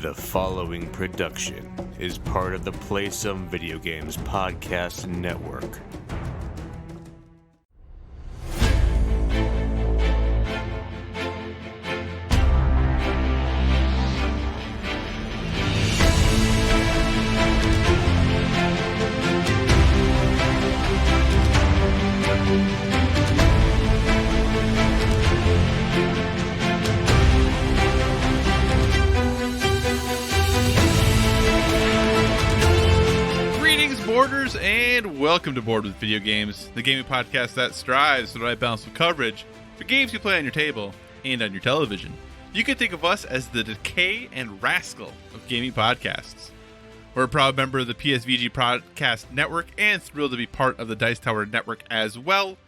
The following production is part of the Play Some Video Games podcast network. Welcome to Board with Video Games, the gaming podcast that strives for the right balance of coverage for games you play on your table and on your television. You can think of us as the Decay and Rascal of gaming podcasts. We're a proud member of the PSVG Podcast Network and thrilled to be part of the Dice Tower Network as well.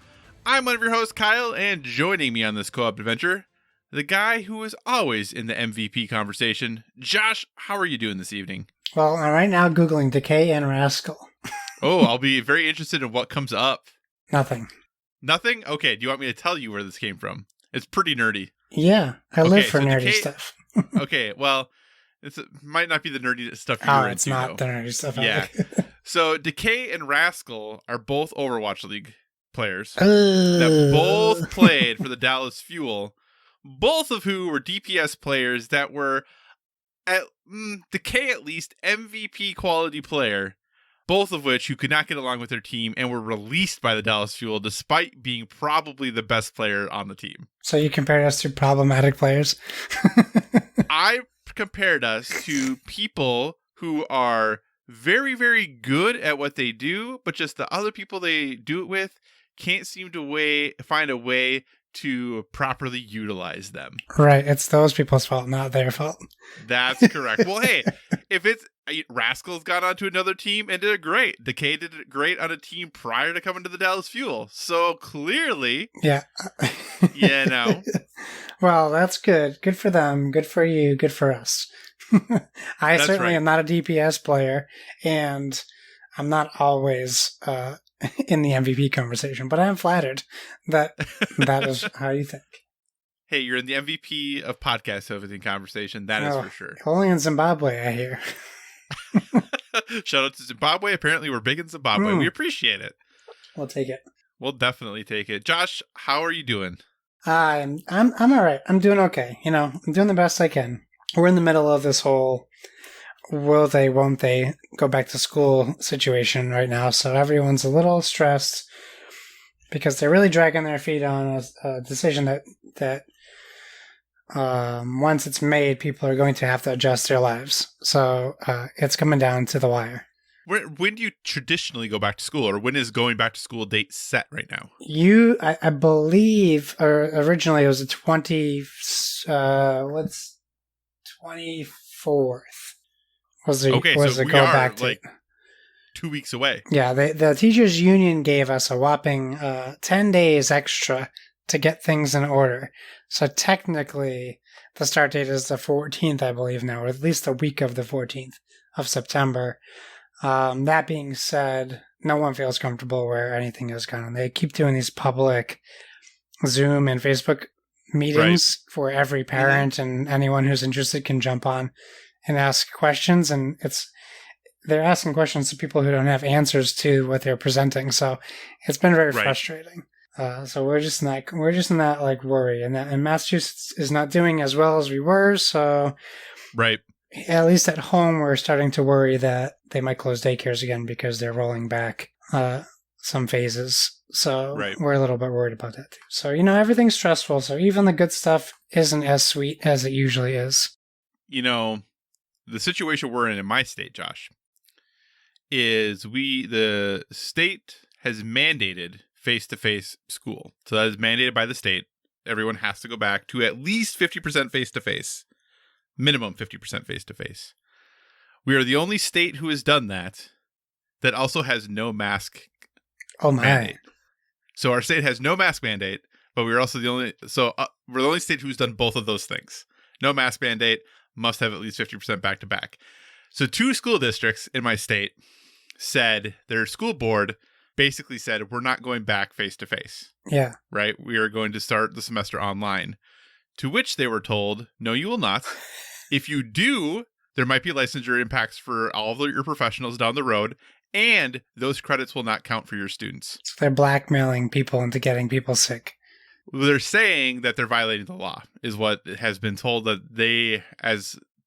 I'm one of your hosts, Kyle, and joining me on this co-op adventure, the guy who is always in the MVP conversation. Josh, how are you doing this evening? Well, I'm right now Googling Decay and Rascal. Oh, I'll be very interested in what comes up. Nothing. Nothing? Okay, do you want me to tell you where this came from? It's pretty nerdy. Yeah, I live for nerdy stuff. Okay, well, it might not be the nerdy stuff you're into. It's not the nerdy stuff. Yeah. So, Decay and Rascal are both Overwatch League players that both played for the Dallas Fuel, both of who were DPS players that were, Decay at least, MVP quality player. Both of which who could not get along with their team and were released by the Dallas Fuel despite being probably the best player on the team. So you compared us to problematic players? I compared us to people who are very, very good at what they do, but just the other people they do it with can't seem to find a way to properly utilize them. Right. It's those people's fault, not their fault. That's correct. Well, hey, if it's Rascal's got onto another team and did it great. Decay did it great on a team prior to coming to the Dallas Fuel. So clearly, yeah, you know. Well, that's good. Good for them. Good for you. Good for us. I that's certainly right. am not a DPS player, and I'm not always in the MVP conversation, but I'm flattered that that is how you think. Hey, you're in the MVP of podcast hosting conversation. That is for sure. Only in Zimbabwe, I hear. Shout out to Zimbabwe. Apparently, we're big in Zimbabwe. We appreciate it. We'll take it. We'll definitely take it. Josh, how are you doing? I'm all right. I'm doing okay. You know, I'm doing the best I can. We're in the middle of this whole will they, won't they go back to school situation right now. So everyone's a little stressed because they're really dragging their feet on a decision that once it's made, people are going to have to adjust their lives. So it's coming down to the wire. When do you traditionally go back to school, or when is going back to school date set right now? I believe, originally it was the 24th. Was the so we go are back to, like 2 weeks away. Yeah, the teachers union gave us a whopping 10 days extra to get things in order. So technically, the start date is the 14th, I believe now, or at least the week of the 14th of September. That being said, no one feels comfortable where anything is gone. They keep doing these public Zoom and Facebook meetings for every parent, and anyone who's interested can jump on and ask questions. And they're asking questions to people who don't have answers to what they're presenting. So it's been very frustrating. So we're just in that like worry, and Massachusetts is not doing as well as we were. So at least at home, we're starting to worry that they might close daycares again because they're rolling back some phases. So we're a little bit worried about that too. So, you know, everything's stressful. So even the good stuff isn't as sweet as it usually is. You know, the situation we're in my state, Josh, is the state has mandated face-to-face school. So that is mandated by the state. Everyone has to go back to at least 50% face-to-face. Minimum 50% face-to-face. We are the only state who has done that also has no mask mandate. So our state has no mask mandate, but we're also the only state who's done both of those things. No mask mandate, must have at least 50% back-to-back. So 2 school districts in my state said, their school board basically said, we're not going back face-to-face. Yeah. Right? We are going to start the semester online. To which they were told, no, you will not. If you do There might be licensure impacts for all of your professionals down the road, and those credits will not count for your students. So they're blackmailing people into getting people sick. They're saying that they're violating the law, is what has been told, that they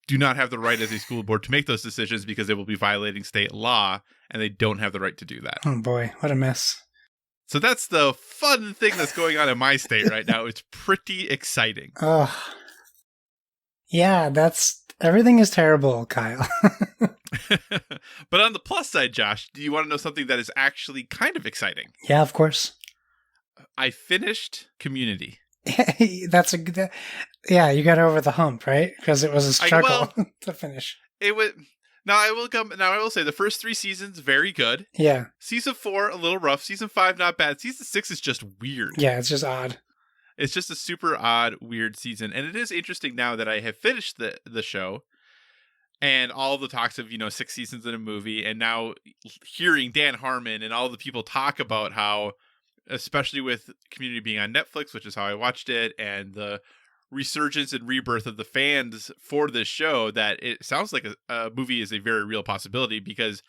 do not have the right as a school board to make those decisions because they will be violating state law, and they don't have the right to do that. Oh boy, what a mess. So that's the fun thing that's going on in my state right now. It's pretty exciting. Oh, yeah, everything is terrible, Kyle. But on the plus side, Josh, do you want to know something that is actually kind of exciting? Yeah, of course. I finished Community. Yeah, you got over the hump, right? Because it was a struggle to finish. It was. Now I will say the first 3 seasons very good. Yeah. Season 4 a little rough. Season 5 not bad. Season 6 is just weird. Yeah, it's just odd. It's just a super odd, weird season, and it is interesting now that I have finished the show, and all the talks of 6 seasons in a movie, and now hearing Dan Harmon and all the people talk about how, especially with Community being on Netflix, which is how I watched it, and the resurgence and rebirth of the fans for this show, that it sounds like a movie is a very real possibility, because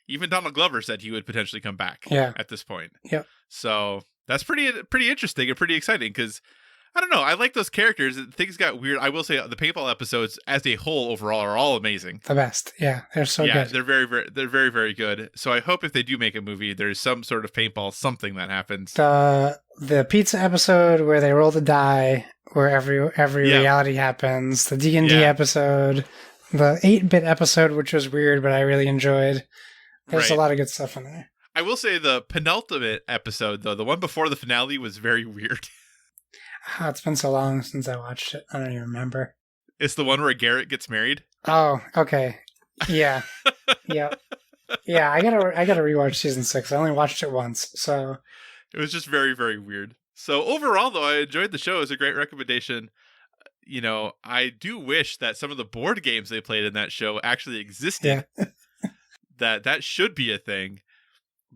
even Donald Glover said he would potentially come back at this point. Yep. So that's pretty interesting and pretty exciting, because I don't know, I like those characters. Things got weird. I will say the paintball episodes as a whole overall are all amazing. The best. Yeah, they're so good. They're very, very good. So I hope if they do make a movie, there's some sort of paintball something that happens. The pizza episode where they roll the die, where every reality happens. The D&D episode, the 8-bit episode, which was weird, but I really enjoyed. There's a lot of good stuff in there. I will say the penultimate episode, though, the one before the finale, was very weird. Oh, it's been so long since I watched it. I don't even remember. It's the one where Garrett gets married. Oh, okay. Yeah. Yeah. Yeah, I gotta rewatch season 6. I only watched it once, so it was just very, very weird. So overall, though, I enjoyed the show. It was a great recommendation. I do wish that some of the board games they played in that show actually existed. Yeah. that should be a thing.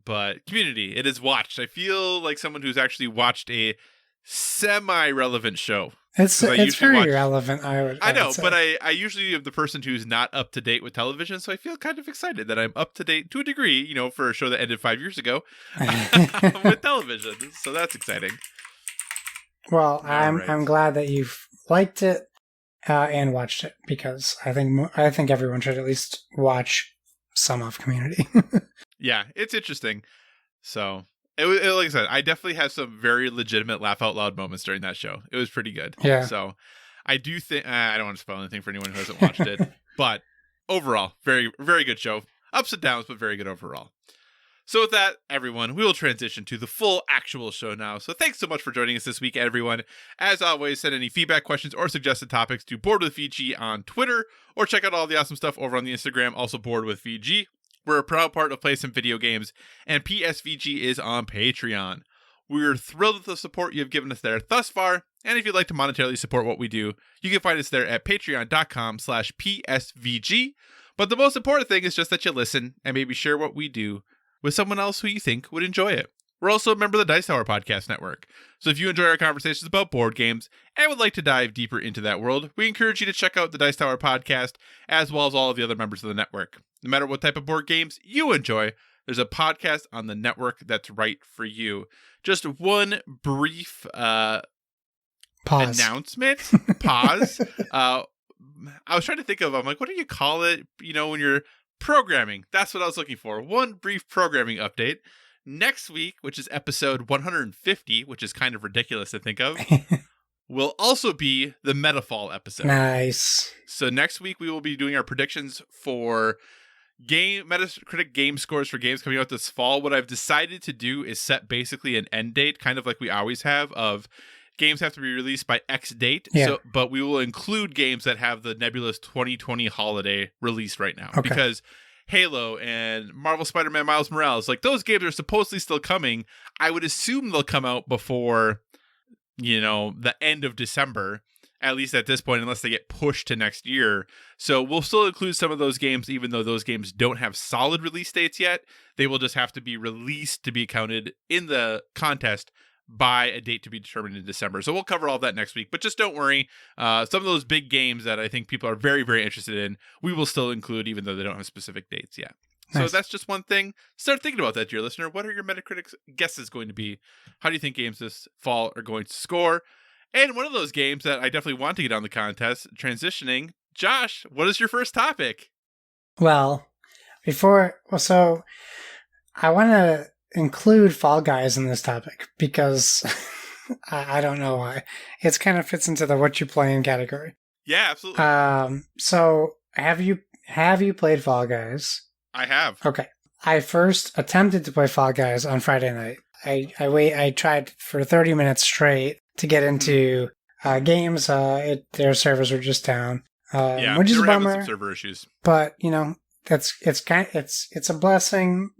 But Community, it is watched. I feel like someone who's actually watched a semi-relevant show. It's very relevant, I know, but I usually am the person who's not up to date with television, so I feel kind of excited that I'm up to date to a degree, for a show that ended 5 years ago with television. So that's exciting. Well, I'm glad that you've liked it and watched it, because I think everyone should at least watch some of Community. Yeah, it's interesting. So like I said, I definitely had some very legitimate laugh out loud moments during that show. It was pretty good. Yeah. So I do think I don't want to spoil anything for anyone who hasn't watched it, but overall, very, very good show. Ups and downs, but very good overall. So with that, everyone, we will transition to the full actual show now. So thanks so much for joining us this week, everyone. As always, send any feedback, questions, or suggested topics to Board with VG on Twitter, or check out all the awesome stuff over on the Instagram, also Board with VG. We're a proud part of Play Some Video Games, and PSVG is on Patreon. We're thrilled with the support you have given us there thus far, and if you'd like to monetarily support what we do, you can find us there at patreon.com/PSVG. But the most important thing is just that you listen and maybe share what we do with someone else who you think would enjoy it. We're also a member of the Dice Tower Podcast Network, so if you enjoy our conversations about board games and would like to dive deeper into that world, we encourage you to check out the Dice Tower Podcast, as well as all of the other members of the network. No matter what type of board games you enjoy, there's a podcast on the network that's right for you. Just one brief announcement. Pause. I was trying to think of, I'm like, what do you call it, when you're programming? That's what I was looking for. One brief programming update. Next week, which is episode 150, which is kind of ridiculous to think of, will also be the Metafall episode. Nice. So next week, we will be doing our predictions for Metacritic game scores for games coming out this fall. What I've decided to do is set basically an end date, kind of like we always have, of games have to be released by X date. Yeah. But we will include games that have the nebulous 2020 holiday released right now. Okay. Because Halo and Marvel Spider-Man Miles Morales, like those games are supposedly still coming. I would assume they'll come out before, the end of December, at least at this point, unless they get pushed to next year. So we'll still include some of those games, even though those games don't have solid release dates yet. They will just have to be released to be counted in the contest by a date to be determined in December. So we'll cover all that next week, but just don't worry. Some of those big games that I think people are very, very interested in, we will still include, even though they don't have specific dates yet. Nice. So that's just one thing. Start thinking about that, dear listener. What are your Metacritic guesses going to be? How do you think games this fall are going to score? And one of those games that I definitely want to get on the contest, transitioning. Josh, what is your first topic? Well, so I want to include Fall Guys in this topic because I don't know why. It kind of fits into the what you playing category. Yeah, absolutely. So have you played Fall Guys? I have. Okay. I first attempted to play Fall Guys on Friday night. I tried for 30 minutes straight to get into games. Their servers were just down, which is a bummer. Some server issues. But it's a blessing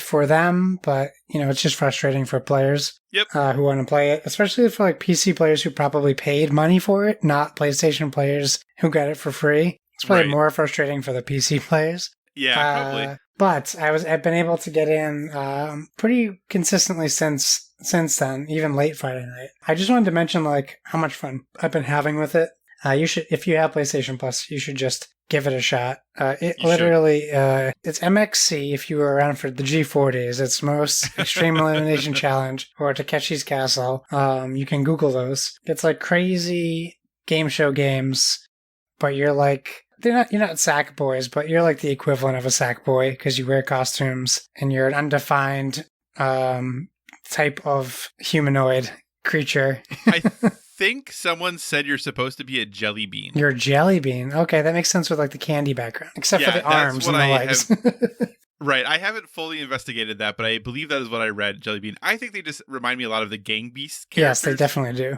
for them. But it's just frustrating for players. Yep. Who want to play it, especially for like PC players who probably paid money for it, not PlayStation players who got it for free. It's probably more frustrating for the PC players. Yeah, probably. But I've been able to get in pretty consistently since then, even late Friday night. I just wanted to mention like how much fun I've been having with it. You should, if you have PlayStation Plus, you should just give it a shot. It's MXC if you were around for the G4 days. It's most Extreme Elimination Challenge or Takeshi's Castle. You can Google those. It's like crazy game show games, but you're not sack boys, but you're like the equivalent of a sack boy because you wear costumes and you're an undefined type of humanoid creature. I think someone said you're supposed to be a jelly bean. You're a jelly bean. Okay, that makes sense with like the candy background, except for the arms and the legs. Right, I haven't fully investigated that, but I believe that is what I read, jelly bean. I think they just remind me a lot of the Gang Beasts characters. Yes, they definitely do.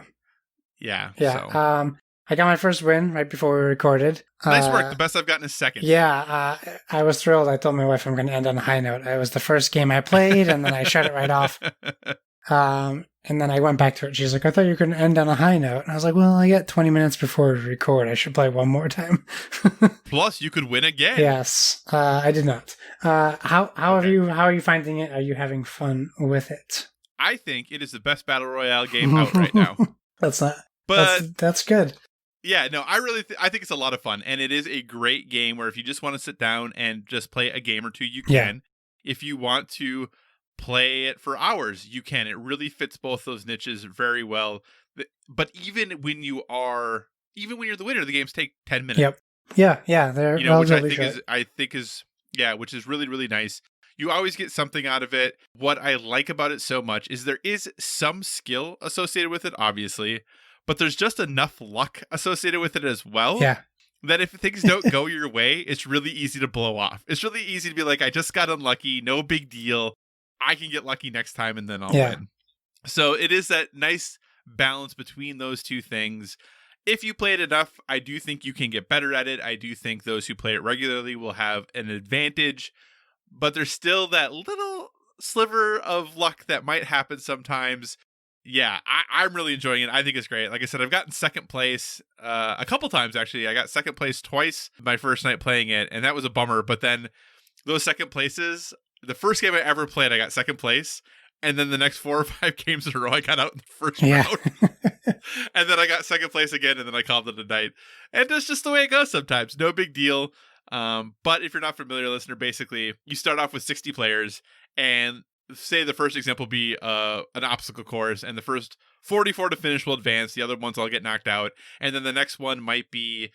Yeah. Yeah. So. I got my first win right before we recorded. Nice work. The best I've gotten is second. Yeah, I was thrilled. I told my wife I'm going to end on a high note. It was the first game I played, and then I shut it right off. And then I went back to it. She's like, I thought you were going to end on a high note. And I was like, well, I got 20 minutes before we record. I should play one more time. Plus, you could win again. Yes, I did not. How are you finding it? Are you having fun with it? I think it is the best Battle Royale game out right now. That's good. Yeah, no, I think it's a lot of fun, and it is a great game where if you just want to sit down and just play a game or two, you can. Yeah. If you want to play it for hours, you can. It really fits both those niches very well. But even when you're the winner, the games take 10 minutes. Yep. Yeah, they're which I think is which is really, really nice. You always get something out of it. What I like about it so much is there is some skill associated with it, obviously. But there's just enough luck associated with it as well. Yeah. That if things don't go your way, it's really easy to blow off. It's really easy to be like, I just got unlucky. No big deal. I can get lucky next time and then I'll win. So it is that nice balance between those two things. If you play it enough, I do think you can get better at it. I do think those who play it regularly will have an advantage. But there's still that little sliver of luck that might happen sometimes. Yeah, I'm really enjoying it. I think it's great. Like I said, I've gotten second place a couple times, actually. I got second place twice my first night playing it, and that was a bummer. But then those second places, the first game I ever played, I got second place. And then the next 4 or 5 games in a row, I got out in the first round. And then I got second place again, and then I called it a night. And that's just the way it goes sometimes. No big deal. But if you're not familiar, listener, basically, you start off with 60 players, and say the first example be an obstacle course, and the first 44 to finish will advance. The other ones all get knocked out. And then the next one might be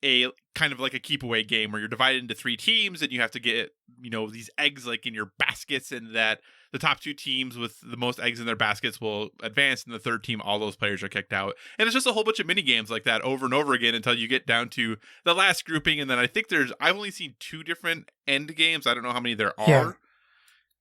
a kind of like a keep away game where you're divided into 3 teams and you have to get, these eggs like in your baskets, and that the top 2 teams with the most eggs in their baskets will advance, and the third team, all those players are kicked out. And it's just a whole bunch of mini games like that over and over again until you get down to the last grouping. And then I think I've only seen 2 different end games. I don't know how many there are. Yeah.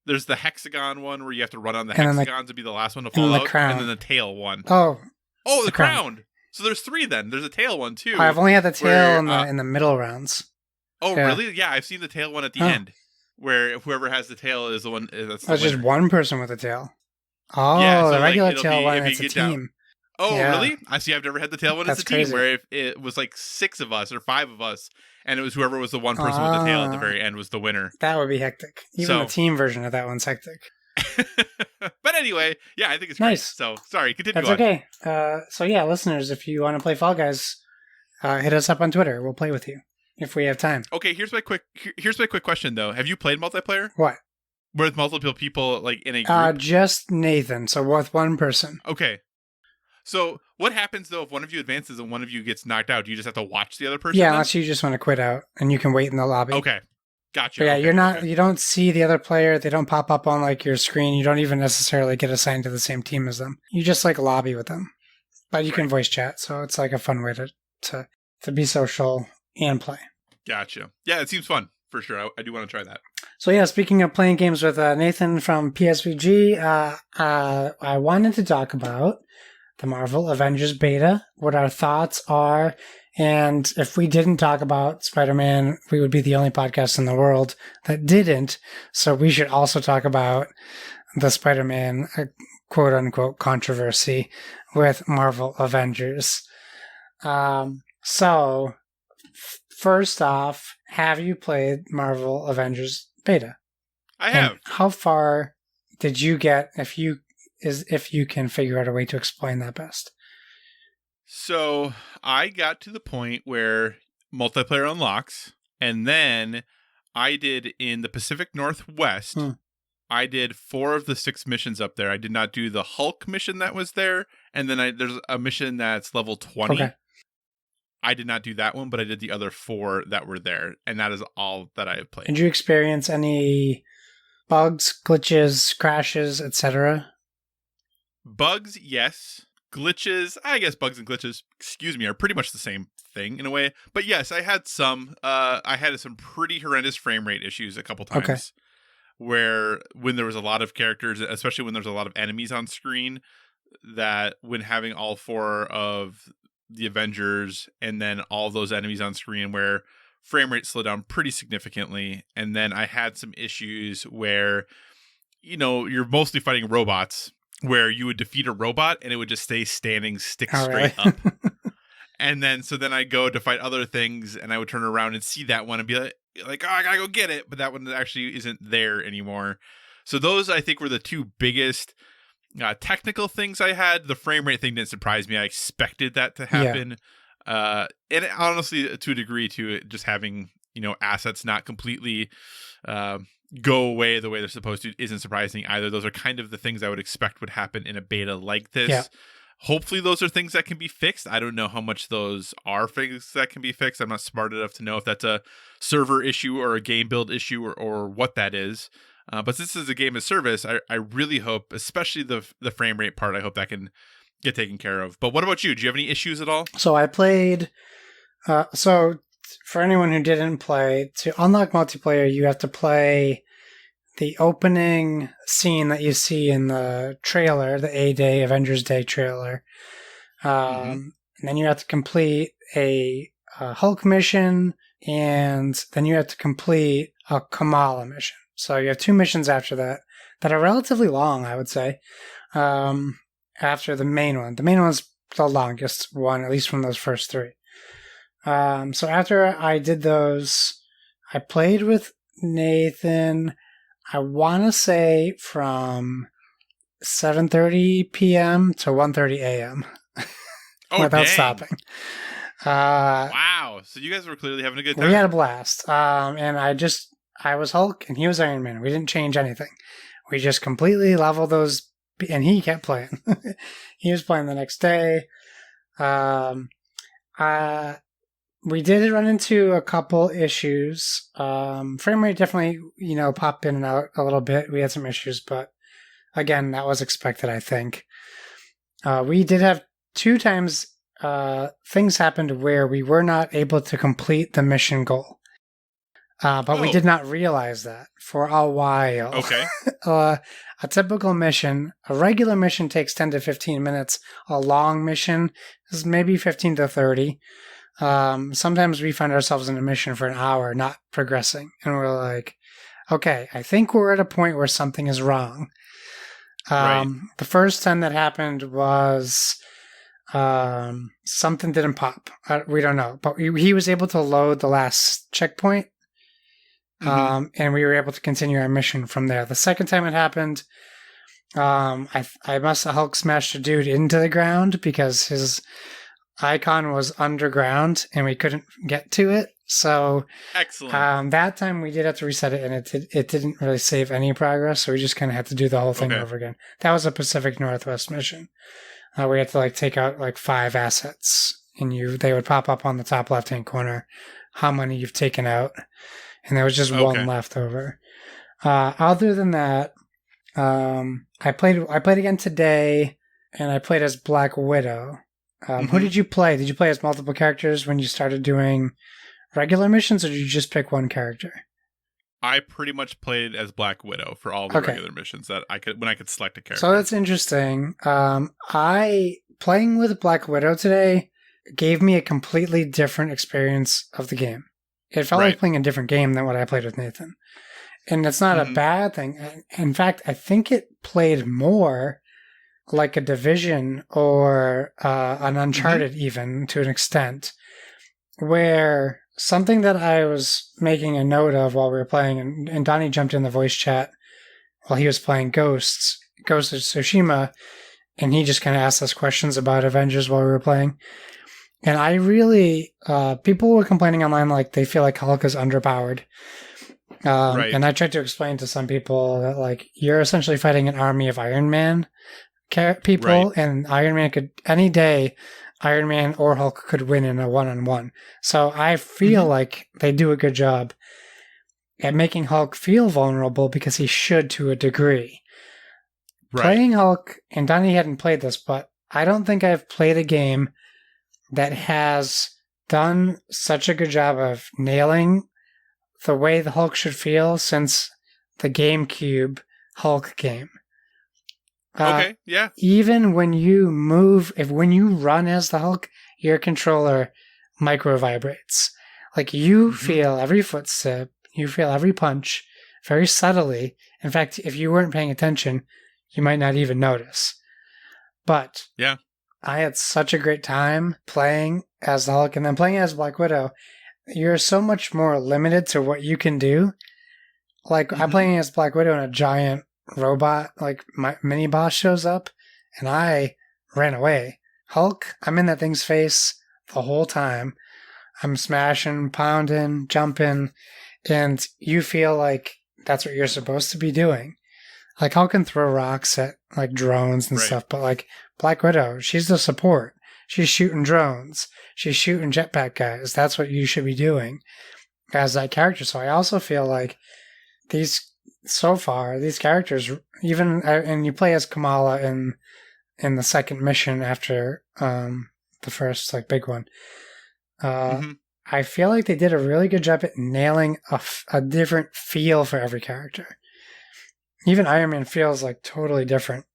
There's the hexagon one where you have to run on the hexagons to be the last one to fall out. And then the tail one. Oh, the crown. So there's 3 then. There's a tail one too. I've only had the tail in the middle rounds. Oh, really? Yeah, I've seen the tail one at the end, where whoever has the tail is the one. That's the just one person with a tail. Oh, yeah, so the regular tail one, it's a team. Oh, really? I see. I've never had the tail one as a team, where it was like 6 of us or 5 of us, and it was whoever was the one person with the tail at the very end was the winner. That would be hectic. Even the team version of that one's hectic. But anyway, yeah, I think it's Nice. great. So sorry, continue That's on. okay. So yeah, listeners, if you want to play Fall Guys, hit us up on Twitter. We'll play with you if we have time. Okay, here's my quick question though. Have you played multiplayer What? with multiple people like in a group? Just Nathan. So with one person. Okay. So what happens though if one of you advances and one of you gets knocked out? Do you just have to watch the other person? Yeah, then? unless you just want to quit out and you can wait in the lobby. Okay. Gotcha. But yeah, Okay, you're not. okay. You don't see the other player. They don't pop up on like your screen. You don't even necessarily get assigned to the same team as them. You just like lobby with them, but you can voice chat. So it's like a fun way to be social and play. Gotcha. Yeah, it seems fun for sure. I do want to try that. So yeah, speaking of playing games with Nathan from PSVG, I wanted to talk about the Marvel Avengers beta, what our thoughts are, and if we didn't talk about Spider-Man, we would be the only podcast in the world that didn't. So we should also talk about the Spider-Man quote-unquote controversy with Marvel Avengers. So first off, have you played Marvel Avengers beta? I have. And how far did you get, if you can figure out a way to explain that best? So I got to the point where multiplayer unlocks, and then I did in the Pacific Northwest, I did 4 of the 6 missions up there. I did not do the Hulk mission that was there, and then there's a mission that's level 20. Okay. I did not do that one, but I did the other 4 that were there, and that is all that I have played. Did you experience any bugs, glitches, crashes, etc.? Bugs, yes. Glitches, I guess bugs and glitches, are pretty much the same thing in a way. But yes, I had some. I had some pretty horrendous frame rate issues a couple times. Okay. Where when there was a lot of characters, especially when there's a lot of enemies on screen, that when having all 4 of the Avengers and then all those enemies on screen where frame rate slowed down pretty significantly. And then I had some issues where, you're mostly fighting robots, where you would defeat a robot and it would just stay standing, stick straight up. And then, so then I go to fight other things and I would turn around and see that one and be like, oh, I gotta go get it. But that one actually isn't there anymore. So those, I think, were the 2 biggest technical things I had. The frame rate thing didn't surprise me. I expected that to happen. Yeah. And honestly, to a degree, to just having, assets not completely go away the way they're supposed to isn't surprising either. Those are kind of the things I would expect would happen in a beta like this. Yeah. Hopefully those are things that can be fixed. I don't know how much those are things that can be fixed. I'm not smart enough to know if that's a server issue or a game build issue or what that is. But since this is a game of service, I really hope, especially the frame rate part, I hope that can get taken care of. But what about you? Do you have any issues at all? So I played... So for anyone who didn't play, to unlock multiplayer, you have to play the opening scene that you see in the trailer, the A-Day, Avengers Day trailer. And then you have to complete a Hulk mission, and then you have to complete a Kamala mission. So you have 2 missions after that are relatively long, I would say, after the main one. The main one's the longest one, at least from those first 3. So after I did those, I played with Nathan, I want to say from 7:30 p.m. to 1:30 a.m. without stopping. Wow. So you guys were clearly having a good time. We had a blast. And I was Hulk and he was Iron Man. We didn't change anything. We just completely leveled those, and he kept playing. He was playing the next day. We did run into a couple issues. Frame rate definitely, popped in and out a little bit. We had some issues, but again, that was expected, I think. We did have 2 times things happened where we were not able to complete the mission goal. But we did not realize that for a while. Okay. A typical mission, a regular mission takes 10 to 15 minutes. A long mission is maybe 15 to 30. Sometimes we find ourselves in a mission for an hour, not progressing. And we're like, okay, I think we're at a point where something is wrong. Right. The first time that happened was something didn't pop. We don't know. But he was able to load the last checkpoint. And we were able to continue our mission from there. The second time it happened, I must have Hulk smashed a dude into the ground because his icon was underground and we couldn't get to it. So Excellent. that time we did have to reset it, and it didn't really save any progress, so we just kind of had to do the whole thing over again. That was a Pacific Northwest mission. We had to like take out like 5 assets, and they would pop up on the top left-hand corner how many you've taken out, and there was just one left over. Other than that, I played again today, and I played as Black Widow. Who did you play? Did you play as multiple characters when you started doing regular missions, or did you just pick one character? I pretty much played as Black Widow for all the regular missions that I could select a character. So that's interesting. I playing with Black Widow today gave me a completely different experience of the game. It felt like playing a different game than what I played with Nathan. And it's not a bad thing. In fact, I think it played more like a Division or an Uncharted even to an extent, where something that I was making a note of while we were playing, and Donnie jumped in the voice chat while he was playing Ghost of Tsushima, and he just kind of asked us questions about Avengers while we were playing. And I really, people were complaining online like they feel like Hulk is underpowered. And I tried to explain to some people that like you're essentially fighting an army of Iron Man people, and Iron Man could any day. Iron Man or Hulk could win in a one-on-one. So I feel like they do a good job at making Hulk feel vulnerable because he should to a degree. Playing Hulk, and Donnie hadn't played this, but I don't think I've played a game that has done such a good job of nailing the way the Hulk should feel since the GameCube Hulk game. Even when you move, when you run as the Hulk, your controller micro vibrates. Like you feel every footstep, you feel every punch very subtly. In fact, if you weren't paying attention, you might not even notice. But I had such a great time playing as the Hulk, and then playing as Black Widow. You're so much more limited to what you can do. Like I'm playing as Black Widow, and a giant robot, like my mini boss, shows up, and I ran away. Hulk, I'm in that thing's face the whole time. I'm smashing, pounding, jumping, and you feel like that's what you're supposed to be doing. Like Hulk can throw rocks at like drones and stuff, but like Black Widow, she's the support. She's shooting drones. She's shooting jetpack guys. That's what you should be doing as that character. So I also feel like these characters, even, and you play as Kamala in the second mission after the first like big one. I feel like they did a really good job at nailing a different feel for every character. Even Iron Man feels like totally different.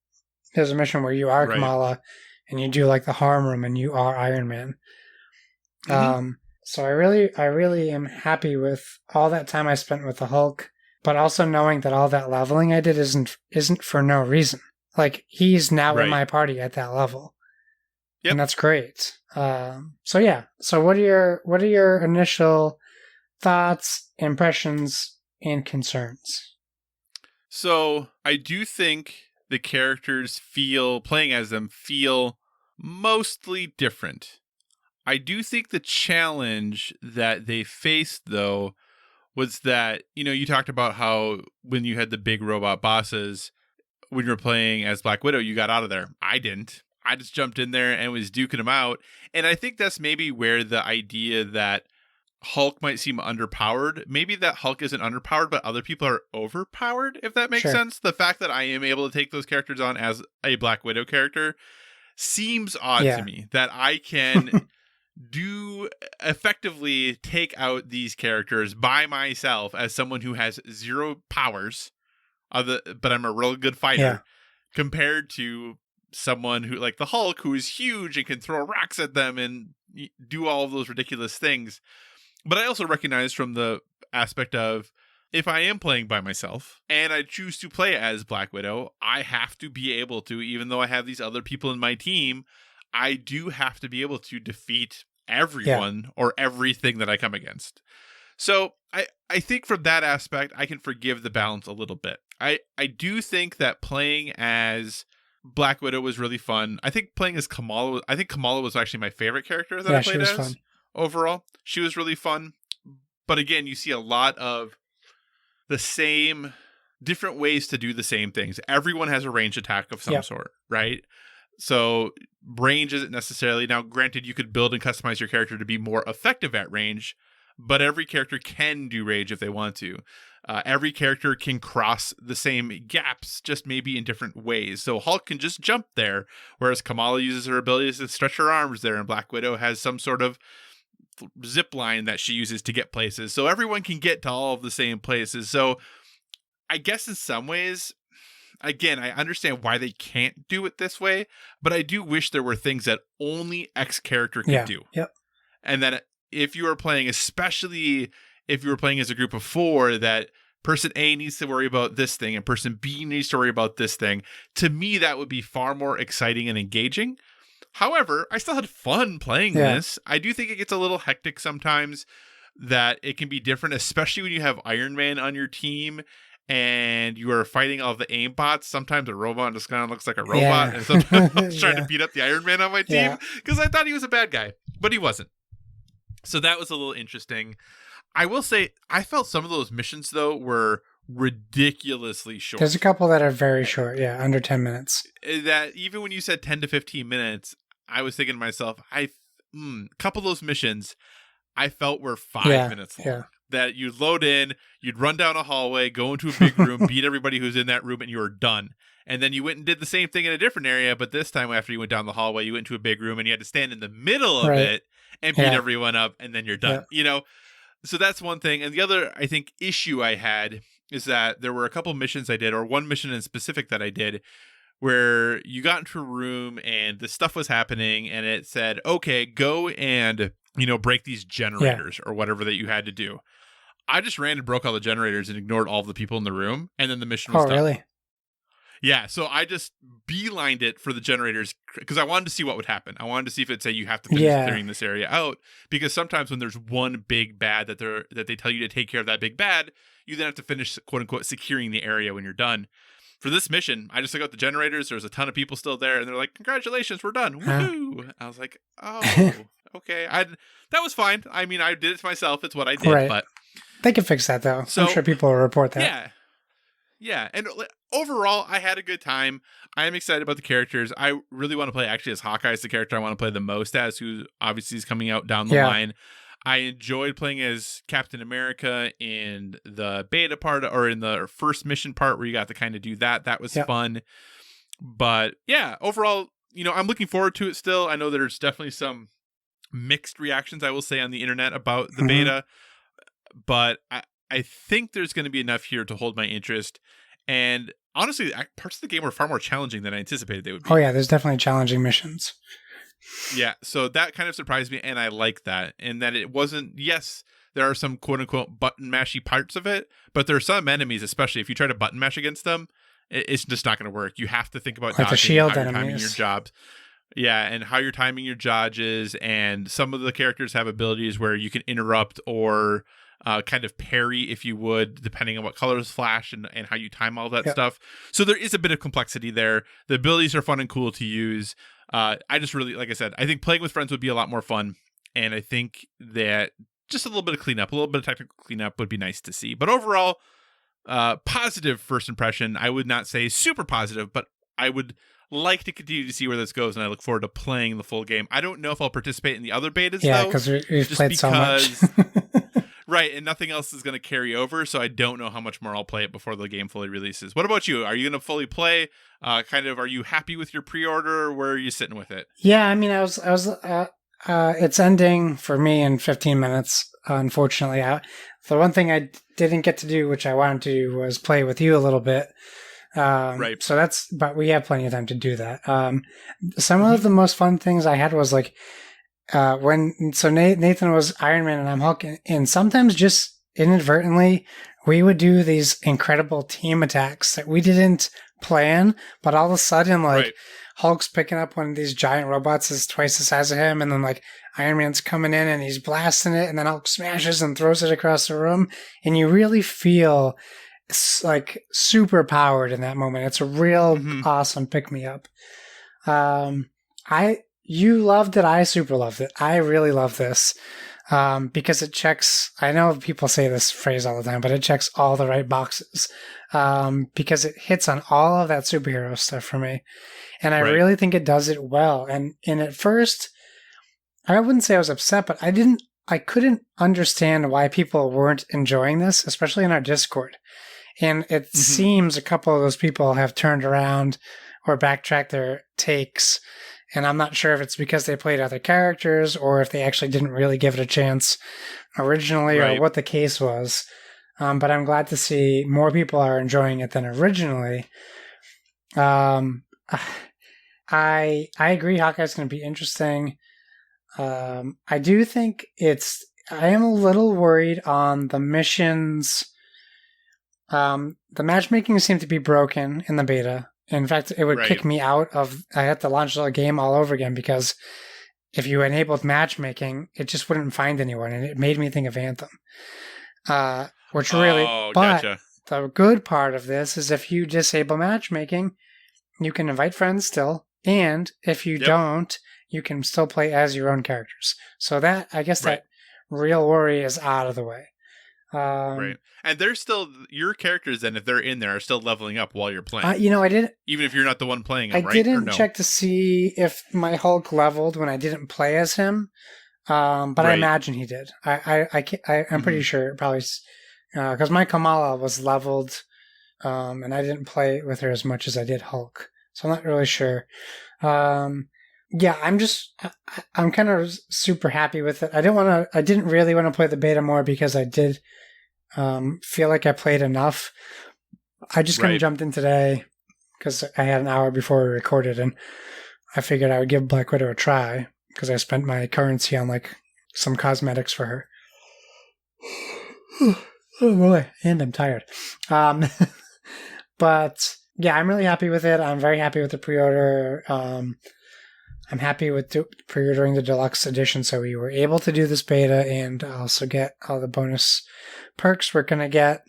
There's a mission where you are Kamala and you do like the harm room and you are Iron Man. So I really am happy with all that time I spent with the Hulk. But also knowing that all that leveling I did isn't for no reason. Like he's now in my party at that level, and that's great. So what are your initial thoughts, impressions, and concerns? So I do think the characters playing as them feel mostly different. I do think the challenge that they faced though was that, you talked about how when you had the big robot bosses, when you were playing as Black Widow, you got out of there. I didn't. I just jumped in there and was duking them out. And I think that's maybe where the idea that Hulk might seem underpowered, maybe that Hulk isn't underpowered, but other people are overpowered, if that makes sense. The fact that I am able to take those characters on as a Black Widow character seems odd to me, that I can do effectively take out these characters by myself as someone who has 0 powers, but I'm a real good fighter, compared to someone who, like the Hulk, who is huge and can throw rocks at them and do all of those ridiculous things. But I also recognize from the aspect of, if I am playing by myself and I choose to play as Black Widow, I have to be able to, even though I have these other people in my team, I do have to be able to defeat everyone or everything that I come against. So I think from that aspect, I can forgive the balance a little bit. I do think that playing as Black Widow was really fun. I think playing as Kamala, I think Kamala was actually my favorite character that I played as. Fun. Overall. She was really fun. But again, you see a lot of the same different ways to do the same things. Everyone has a range attack of some sort, right? So range isn't necessarily, now granted you could build and customize your character to be more effective at range, but every character can do range if they want to. Every character can cross the same gaps, just maybe in different ways. So Hulk can just jump there, whereas Kamala uses her abilities to stretch her arms there, and Black Widow has some sort of zip line that she uses to get places. So everyone can get to all of the same places. So I guess in some ways, again, I understand why they can't do it this way, but I do wish there were things that only X character could do. Yep. And then if you are playing, especially if you were playing as a group of 4, that person A needs to worry about this thing and person B needs to worry about this thing, to me, that would be far more exciting and engaging. However, I still had fun playing this. I do think it gets a little hectic sometimes, that it can be different, especially when you have Iron Man on your team and you are fighting all the aim bots. Sometimes a robot just kind of looks like a robot. And sometimes I was trying to beat up the Iron Man on my team because I thought he was a bad guy, but he wasn't. So that was a little interesting. I will say, I felt some of those missions, though, were ridiculously short. There's a couple that are very short, under 10 minutes. That even when you said 10 to 15 minutes, I was thinking to myself, a couple of those missions I felt were 5 minutes long. That you'd load in, you'd run down a hallway, go into a big room, beat everybody who's in that room, and you were done. And then you went and did the same thing in a different area, but this time after you went down the hallway, you went into a big room and you had to stand in the middle of it and beat everyone up, and then you're done. You know? So that's one thing. And the other, I think, issue I had is that there were a couple missions I did, or one mission in specific that I did, where you got into a room and the stuff was happening and it said, okay, go and, break these generators or whatever that you had to do. I just ran and broke all the generators and ignored all of the people in the room, and then the mission was done. Oh, really? Yeah, so I just beelined it for the generators because I wanted to see what would happen. I wanted to see if it'd say you have to finish clearing this area out, because sometimes when there's one big bad that they tell you to take care of that big bad, you then have to finish, quote unquote, securing the area when you're done. For this mission, I just took out the generators. There was a ton of people still there, and they're like, "Congratulations, we're done!" Woohoo! I was like, "Oh, okay." That was fine. I mean, I did it to myself. It's what I did, but they can fix that though. So, I'm sure people will report that. Yeah. And overall, I had a good time. I am excited about the characters. I really want to play actually as Hawkeye is the character I want to play the most as, who obviously is coming out down the line. I enjoyed playing as Captain America in the beta part, or in the first mission part where you got to kind of do that. That was fun. But yeah, overall, I'm looking forward to it still. I know there's definitely some mixed reactions, I will say, on the internet about the beta. But I think there's going to be enough here to hold my interest. And honestly, parts of the game were far more challenging than I anticipated they would be. Oh, yeah, there's definitely challenging missions. Yeah, so that kind of surprised me, and I like that. And that it wasn't, yes, there are some quote-unquote button-mashy parts of it, but there are some enemies, especially if you try to button mash against them, it's just not going to work. You have to think about like dodging, how you're timing your jobs. Yeah, and how you're timing your dodges, and some of the characters have abilities where you can interrupt or kind of parry, if you would, depending on what colors flash and how you time all that stuff. So there is a bit of complexity there. The abilities are fun and cool to use. I just really, like I said, I think playing with friends would be a lot more fun. And I think that just a little bit of cleanup, a little bit of technical cleanup would be nice to see. But overall, positive first impression. I would not say super positive, but I would like to continue to see where this goes, and I look forward to playing the full game. I don't know if I'll participate in the other betas, though. Yeah, because we've played so much. Right, and nothing else is going to carry over, so I don't know how much more I'll play it before the game fully releases. What about you? Are you going to fully play? Are you happy with your pre-order? Where are you sitting with it? Yeah, I mean, it's ending for me in 15 minutes, unfortunately. The one thing I didn't get to do, which I wanted to do, was play with you a little bit. Right. So but we have plenty of time to do that. Some of the most fun things I had was like, Nathan was Iron Man and I'm Hulk, and sometimes just inadvertently we would do these incredible team attacks that we didn't plan, but all of a sudden Hulk's picking up one of these giant robots that's twice the size of him, and then Iron Man's coming in and he's blasting it, and then Hulk smashes and throws it across the room, and you really feel like super powered in that moment. It's a real Mhm. awesome pick me up. You loved it. I super loved it. I really love this. Because it checks, I know people say this phrase all the time, but it checks all the right boxes. Because it hits on all of that superhero stuff for me. And I Right. really think it does it well. And at first, I wouldn't say I was upset, but I couldn't understand why people weren't enjoying this, especially in our Discord. And it seems a couple of those people have turned around or backtracked their takes. And I'm not sure if it's because they played other characters or if they actually didn't really give it a chance originally or what the case was. But I'm glad to see more people are enjoying it than originally. I agree Hawkeye's going to be interesting. I do think I am a little worried on the missions. The matchmaking seemed to be broken in the beta. In fact, it would kick me out of. I had to launch the game all over again because if you enabled matchmaking, it just wouldn't find anyone, and it made me think of Anthem. Which really, but gotcha. The good part of this is if you disable matchmaking, you can invite friends still, and if you don't, you can still play as your own characters. So that that real worry is out of the way. Right. And they're still, your characters then, if they're in there, are still leveling up while you're playing. I didn't. Even if you're not the one playing them, I didn't check to see if my Hulk leveled when I didn't play as him. But I imagine he did. I'm pretty sure probably because my Kamala was leveled, and I didn't play with her as much as I did Hulk. So I'm not really sure. I'm kind of super happy with it. I didn't really want to play the beta more because I did feel like I played enough. I just kind of jumped in today because I had an hour before we recorded, and I figured I would give Black Widow a try because I spent my currency on like some cosmetics for her. Oh boy, and I'm tired. But yeah, I'm really happy with it. I'm very happy with the pre-order. I'm happy with pre-ordering the deluxe edition, so we were able to do this beta and also get all the bonus perks we're gonna get.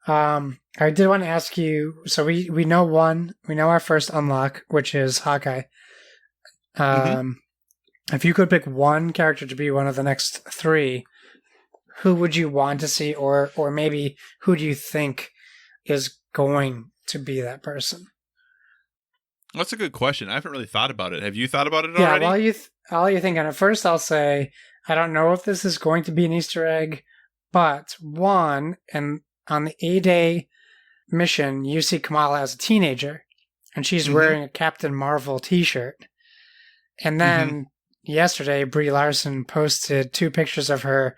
I did want to ask you. So we know our first unlock, which is Hawkeye. If you could pick one character to be one of the next three, who would you want to see, or maybe who do you think is going to be that person? That's a good question. I haven't really thought about it. Have you thought about it already? Yeah, while you think on it, first I'll say I don't know if this is going to be an Easter egg, but one, and on the A-Day mission, you see Kamala as a teenager, and she's wearing a Captain Marvel t-shirt. And then yesterday, Brie Larson posted 2 pictures of her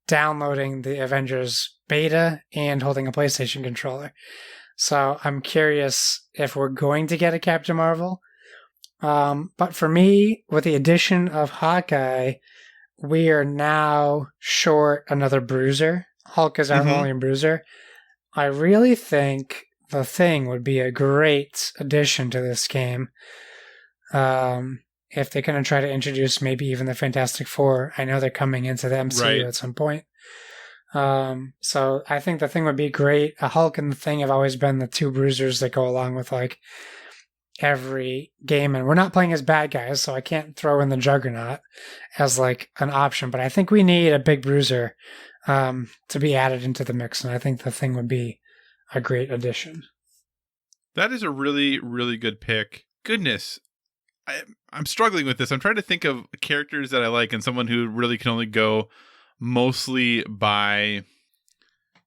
downloading the Avengers beta and holding a PlayStation controller. So I'm curious if we're going to get a Captain Marvel. But for me, with the addition of Hawkeye, we are now short another bruiser. Hulk is our only bruiser. I really think the Thing would be a great addition to this game. If they're going to try to introduce maybe even the Fantastic Four. I know they're coming into the MCU at some point. So I think the Thing would be great. A Hulk and the Thing have always been the 2 bruisers that go along with like every game, and we're not playing as bad guys, so I can't throw in the Juggernaut as like an option, but I think we need a big bruiser to be added into the mix, and I think the Thing would be a great addition. That is a really, really good pick. Goodness, I'm struggling with this. I'm trying to think of characters that I like and someone who really can only go mostly by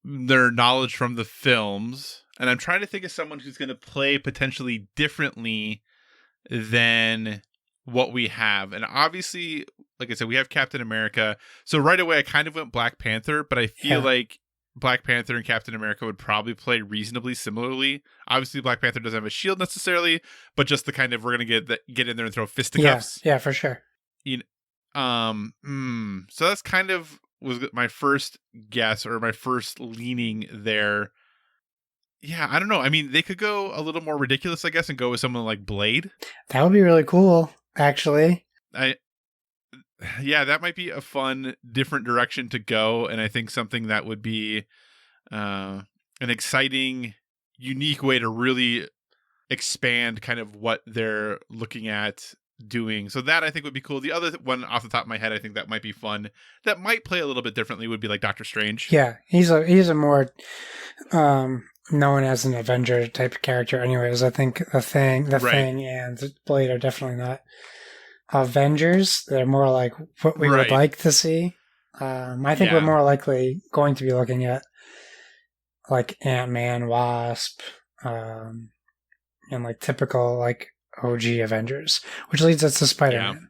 their knowledge from the films. And I'm trying to think of someone who's going to play potentially differently than what we have. And obviously, like I said, we have Captain America. So right away, I kind of went Black Panther, but I feel like Black Panther and Captain America would probably play reasonably similarly. Obviously, Black Panther doesn't have a shield necessarily, but just the kind of, we're going to get in there and throw fisticuffs. Yeah, for sure. So that's kind of was my first guess or my first leaning there. Yeah, I don't know. I mean, they could go a little more ridiculous, I guess, and go with someone like Blade. That would be really cool, actually. Yeah, that might be a fun, different direction to go, and I think something that would be, an exciting, unique way to really expand kind of what they're looking at doing. So that I think would be cool. The other one off the top of my head, I think that might be fun, that might play a little bit differently, would be like Doctor Strange. Yeah, he's a more known as an Avenger type of character. Anyways, I think the Thing and Blade are definitely not Avengers. They're more like what we would like to see. I think we're more likely going to be looking at like Ant-Man, Wasp, and like typical like OG Avengers, which leads us to Spider-Man.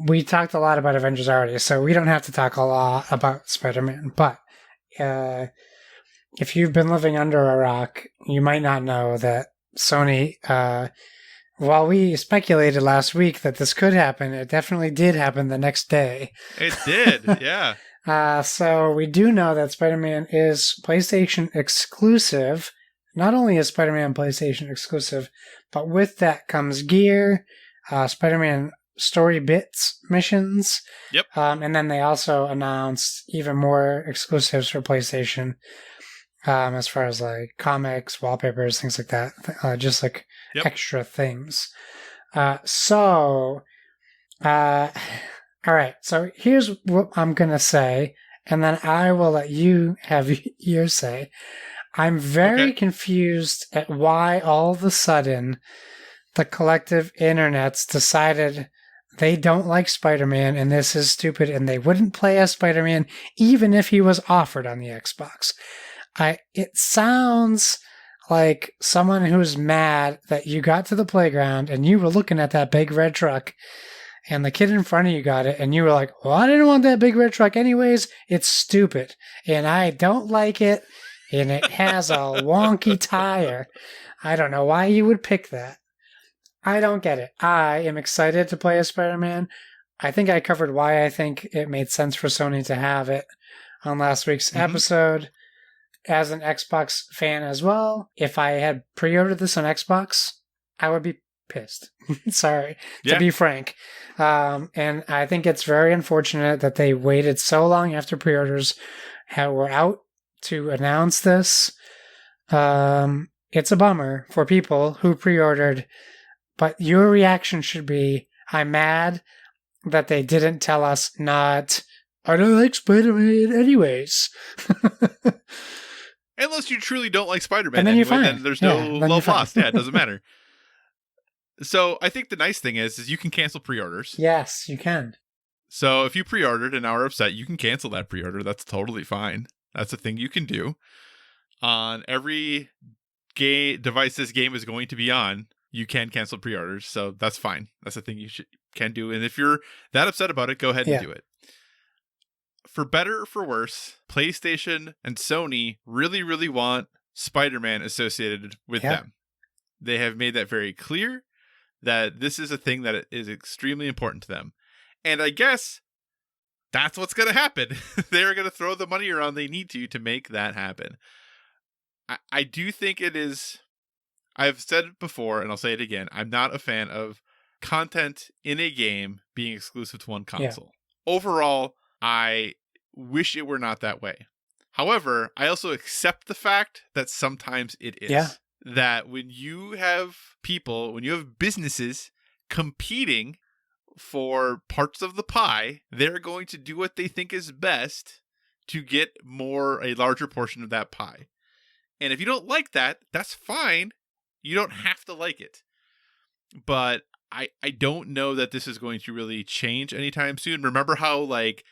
We talked a lot about Avengers already, so we don't have to talk a lot about Spider-Man, but if you've been living under a rock, you might not know that Sony, while we speculated last week that this could happen, it definitely did happen the next day. It did, yeah. So we do know that Spider-Man is PlayStation exclusive. Not only is Spider-Man PlayStation exclusive, but with that comes gear, Spider-Man story bits missions. Yep. And then they also announced even more exclusives for PlayStation, as far as like comics, wallpapers, things like that. Just like extra things. All right, so here's what I'm going to say, and then I will let you have your say. I'm very confused at why all of a sudden the collective internets decided they don't like Spider-Man and this is stupid and they wouldn't play as Spider-Man even if he was offered on the Xbox. It sounds like someone who's mad that you got to the playground and you were looking at that big red truck and the kid in front of you got it, and you were like, well, I didn't want that big red truck anyways. It's stupid, and I don't like it, and it has a wonky tire. I don't know why you would pick that. I don't get it. I am excited to play as Spider-Man. I think I covered why I think it made sense for Sony to have it on last week's episode. As an Xbox fan as well, if I had pre-ordered this on Xbox, I would be pissed. Sorry, to be frank. And I think it's very unfortunate that they waited so long after pre-orders were out to announce this. It's a bummer for people who pre-ordered, but your reaction should be, I'm mad that they didn't tell us not, I don't like Spider-Man anyways. Unless you truly don't like Spider-Man, and then you're fine. Then there's no love lost. Yeah, it doesn't matter. So I think the nice thing is you can cancel pre-orders. Yes, you can. So if you pre-ordered and now are upset, you can cancel that pre-order. That's totally fine. That's a thing you can do. On every device this game is going to be on, you can cancel pre-orders. So that's fine. That's a thing you can do. And if you're that upset about it, go ahead and do it. For better or for worse, PlayStation and Sony really, really want Spider-Man associated with them. They have made that very clear that this is a thing that is extremely important to them. And I guess that's what's going to happen. They're going to throw the money around they need to make that happen. I do think it is, I've said it before and I'll say it again, I'm not a fan of content in a game being exclusive to one console. Overall, I wish it were not that way. However, I also accept the fact that sometimes it is. That when you have people, when you have businesses competing for parts of the pie, they're going to do what they think is best to get a larger portion of that pie. And if you don't like that, that's fine. You don't have to like it. But I don't know that this is going to really change anytime soon. Remember how like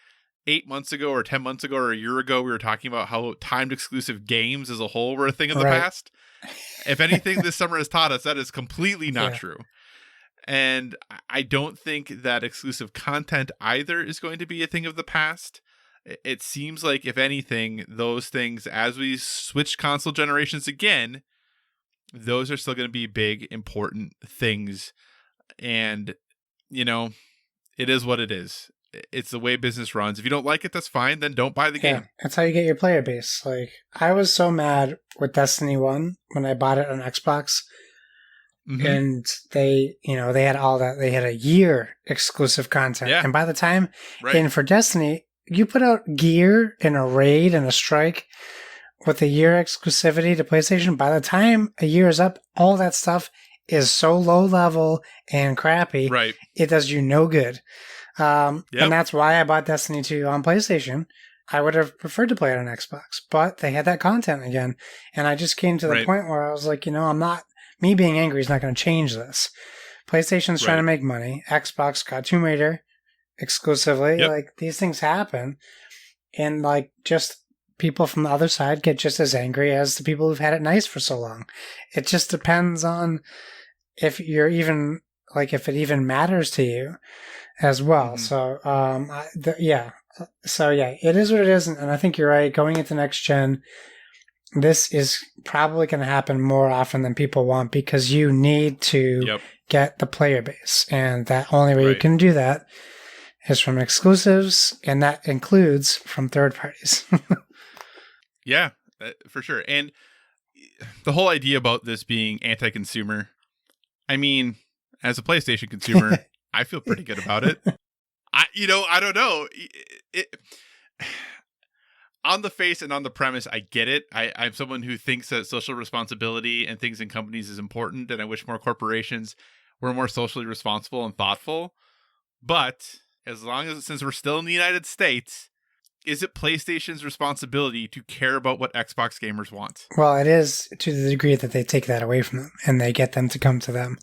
8 months ago or 10 months ago or a year ago, we were talking about how timed exclusive games as a whole were a thing of the past? If anything this summer has taught us, that is completely not true. And I don't think that exclusive content either is going to be a thing of the past. It seems like, if anything, those things, as we switch console generations again, those are still going to be big, important things. And, you know, it is what it is. It's the way business runs. If you don't like it, that's fine. Then don't buy the game. That's how you get your player base. Like, I was so mad with Destiny 1 when I bought it on Xbox. And they had all that. They had a year exclusive content. And by the time, and for Destiny, you put out gear in a raid and a strike with a year exclusivity to PlayStation, by the time a year is up, all that stuff is so low level and crappy, Right. it does you no good. Yep. And that's why I bought Destiny 2 on PlayStation. I would have preferred to play it on Xbox, but they had that content again. And I just came to the Right. point where I was like, me being angry is not going to change this. PlayStation's trying to make money. Xbox got Tomb Raider exclusively. Yep. Like, these things happen. And, like, just people from the other side get just as angry as the people who've had it nice for so long. It just depends on if you're even, like, if it even matters to you as well. Mm-hmm. So, it is what it is. And I think you're right. Going into next gen, this is probably going to happen more often than people want because you need to get the player base. And that only way you can do that is from exclusives, and that includes from third parties. Yeah, for sure. And the whole idea about this being anti-consumer, I mean, as a PlayStation consumer, I feel pretty good about it. I don't know. On the face and on the premise, I get it. I'm someone who thinks that social responsibility and things in companies is important, and I wish more corporations were more socially responsible and thoughtful. But as long as, since we're still in the United States, is it PlayStation's responsibility to care about what Xbox gamers want? Well, it is to the degree that they take that away from them and they get them to come to them.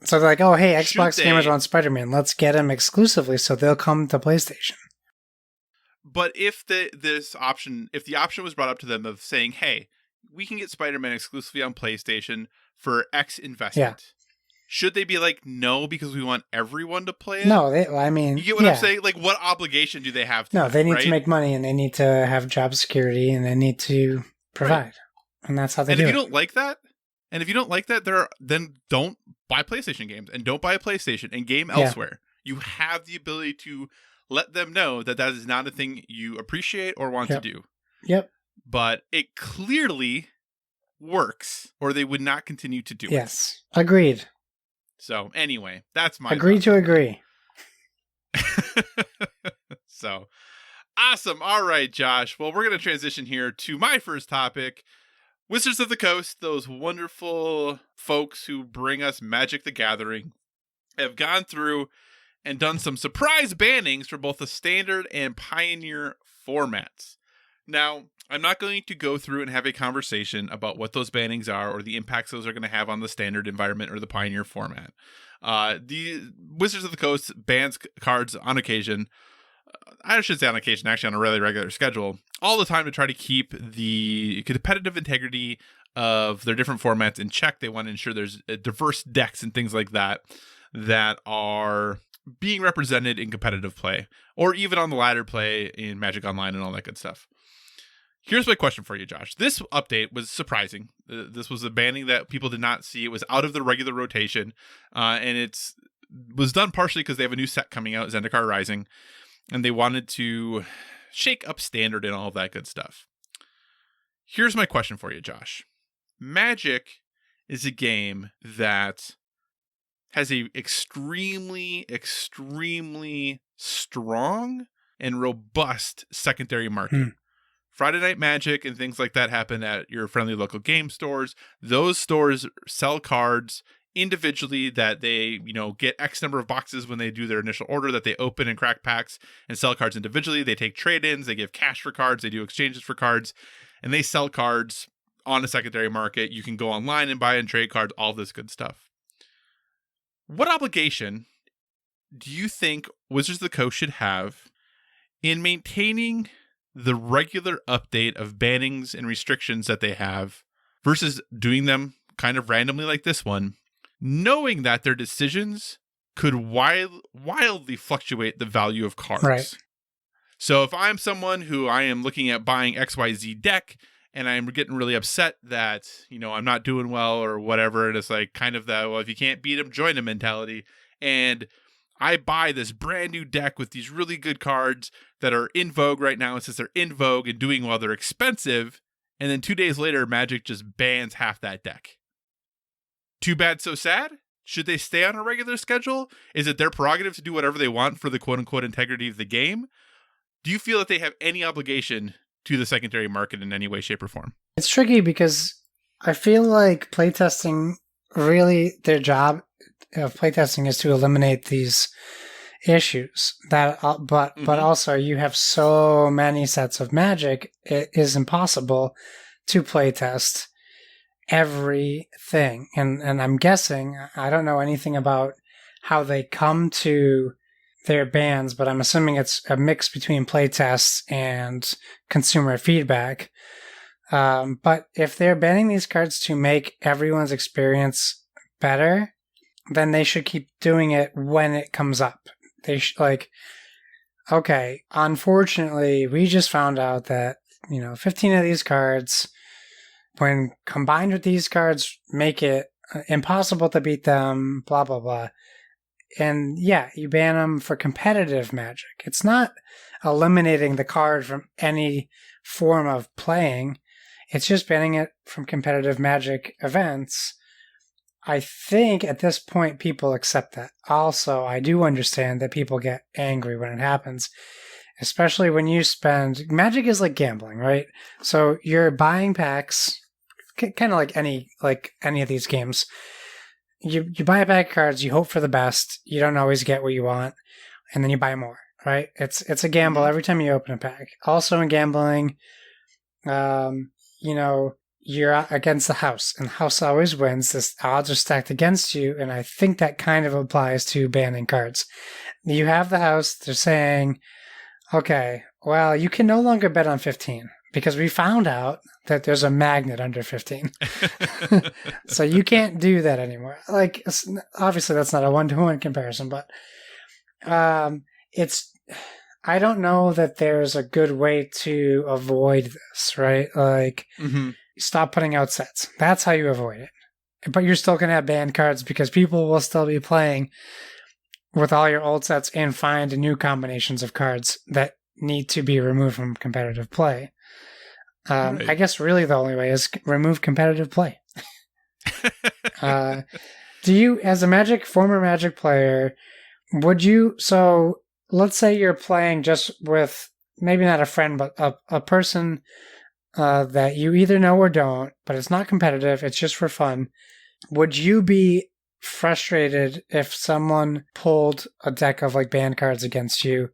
So they're like, oh, hey, Xbox gamers want Spider-Man. Let's get them exclusively so they'll come to PlayStation. But if the option was brought up to them of saying, hey, we can get Spider-Man exclusively on PlayStation for X investment, should they be like, no, because we want everyone to play it? No, you get what I'm saying? Like, what obligation do they have to they need to make money, and they need to have job security, and they need to provide. Right. And that's how they do it. And if you don't like that, then don't buy PlayStation games, and don't buy a PlayStation, and game elsewhere. You have the ability to let them know that is not a thing you appreciate or want to do. Yep. But it clearly works, or they would not continue to do it. Yes. Agreed. So anyway, that's my agree to agree. So awesome. All right, Josh. Well, we're going to transition here to my first topic. Wizards of the Coast, those wonderful folks who bring us Magic the Gathering, have gone through and done some surprise bannings for both the standard and pioneer formats. Now, I'm not going to go through and have a conversation about what those bannings are or the impacts those are going to have on the standard environment or the pioneer format. The Wizards of the Coast bans cards on occasion. I should say on occasion, actually on a really regular schedule, all the time to try to keep the competitive integrity of their different formats in check. They want to ensure there's diverse decks and things like that are being represented in competitive play, or even on the ladder play in Magic Online and all that good stuff. Here's my question for you, Josh. This update was surprising. This was a banning that people did not see. It was out of the regular rotation, and it was done partially because they have a new set coming out, Zendikar Rising, and they wanted to shake up standard and all of that good stuff. Here's my question for you, Josh. Magic is a game that has a extremely, extremely strong and robust secondary market. Friday Night Magic and things like that happen at your friendly local game stores. Those stores sell cards individually that they, get X number of boxes when they do their initial order that they open and crack packs and sell cards individually. They take trade-ins, they give cash for cards, they do exchanges for cards, and they sell cards on a secondary market. You can go online and buy and trade cards, all this good stuff. What obligation do you think Wizards of the Coast should have in maintaining the regular update of bannings and restrictions that they have versus doing them kind of randomly like this one, knowing that their decisions could wildly fluctuate the value of cards? Right. So if I'm someone who I am looking at buying XYZ deck and I'm getting really upset that, I'm not doing well or whatever, and it's like kind of that, well, if you can't beat them, join them mentality, and I buy this brand new deck with these really good cards that are in vogue right now, and since they're in vogue and doing well, they're expensive, and then 2 days later, Magic just bans half that deck. Too bad, so sad? Should they stay on a regular schedule? Is it their prerogative to do whatever they want for the quote-unquote integrity of the game? Do you feel that they have any obligation to the secondary market in any way, shape, or form? It's tricky because I feel like playtesting, really their job of playtesting is to eliminate these issues. But also you have so many sets of Magic, it is impossible to playtest everything. And I'm guessing, I don't know anything about how they come to their bans, but I'm assuming it's a mix between playtests and consumer feedback. But if they're banning these cards to make everyone's experience better, then they should keep doing it when it comes up. They okay, unfortunately, we just found out that, 15 of these cards, when combined with these cards, make it impossible to beat them, blah, blah, blah. And yeah, you ban them for competitive Magic. It's not eliminating the card from any form of playing. It's just banning it from competitive Magic events. I think at this point people accept that. Also, I do understand that people get angry when it happens, especially when you spend... Magic is like gambling, right? So you're buying packs, kind of like any of these games. You buy a pack of cards, you hope for the best, you don't always get what you want, and then you buy more, right? It's a gamble every time you open a pack. Also in gambling, you're against the house, and the house always wins. The odds are stacked against you, and I think that kind of applies to banning cards. You have the house, they're saying, okay, well, you can no longer bet on 15, because we found out that there's a magnet under 15. So you can't do that anymore. Obviously that's not a one-to-one comparison, but I don't know that there's a good way to avoid this, right? Stop putting out sets. That's how you avoid it. But you're still going to have banned cards because people will still be playing with all your old sets and find new combinations of cards that need to be removed from competitive play. Right. I guess really the only way is remove competitive play. Do you, as a former Magic player, so let's say you're playing just with maybe not a friend, but a person that you either know or don't, but it's not competitive, it's just for fun. Would you be frustrated if someone pulled a deck of banned cards against you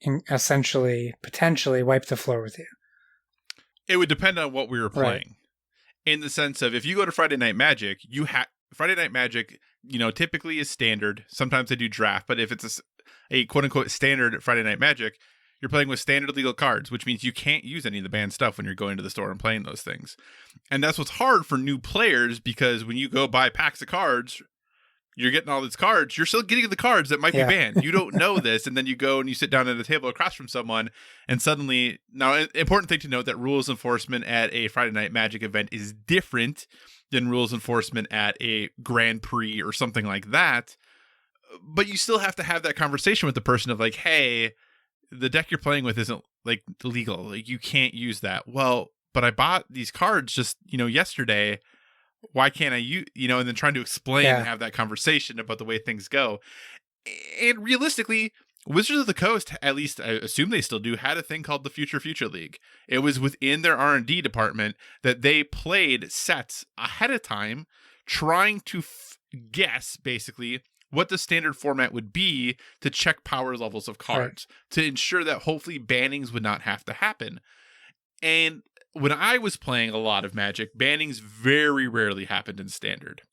and essentially, potentially wipe the floor with you? It would depend on what we were playing. Right. In the sense of, if you go to Friday Night Magic, Friday Night Magic, typically is standard. Sometimes they do draft, but if it's a quote-unquote standard Friday Night Magic, you're playing with standard legal cards, which means you can't use any of the banned stuff when you're going to the store and playing those things. And that's what's hard for new players, because when you go buy packs of cards, you're getting all these cards, you're still getting the cards that might be banned. You don't know this, and then you go and you sit down at a table across from someone, and suddenly... Now, an important thing to note that rules enforcement at a Friday Night Magic event is different than rules enforcement at a Grand Prix or something like that. But you still have to have that conversation with the person of hey, the deck you're playing with isn't legal. You can't use that. Well, but I bought these cards just, yesterday. Why can't I use, and then trying to explain and have that conversation about the way things go. And realistically, Wizards of the Coast, at least I assume they still do, had a thing called the Future League. It was within their R&D department that they played sets ahead of time, trying to guess, basically, what the standard format would be to check power levels of cards, to ensure that hopefully bannings would not have to happen. And when I was playing a lot of Magic, bannings very rarely happened in Standard.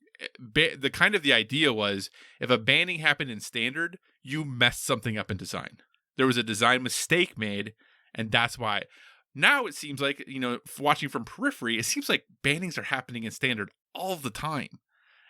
The idea was, if a banning happened in Standard, you messed something up in Design. There was a design mistake made, and that's why. Now it seems like, watching from periphery, it seems like bannings are happening in Standard all the time.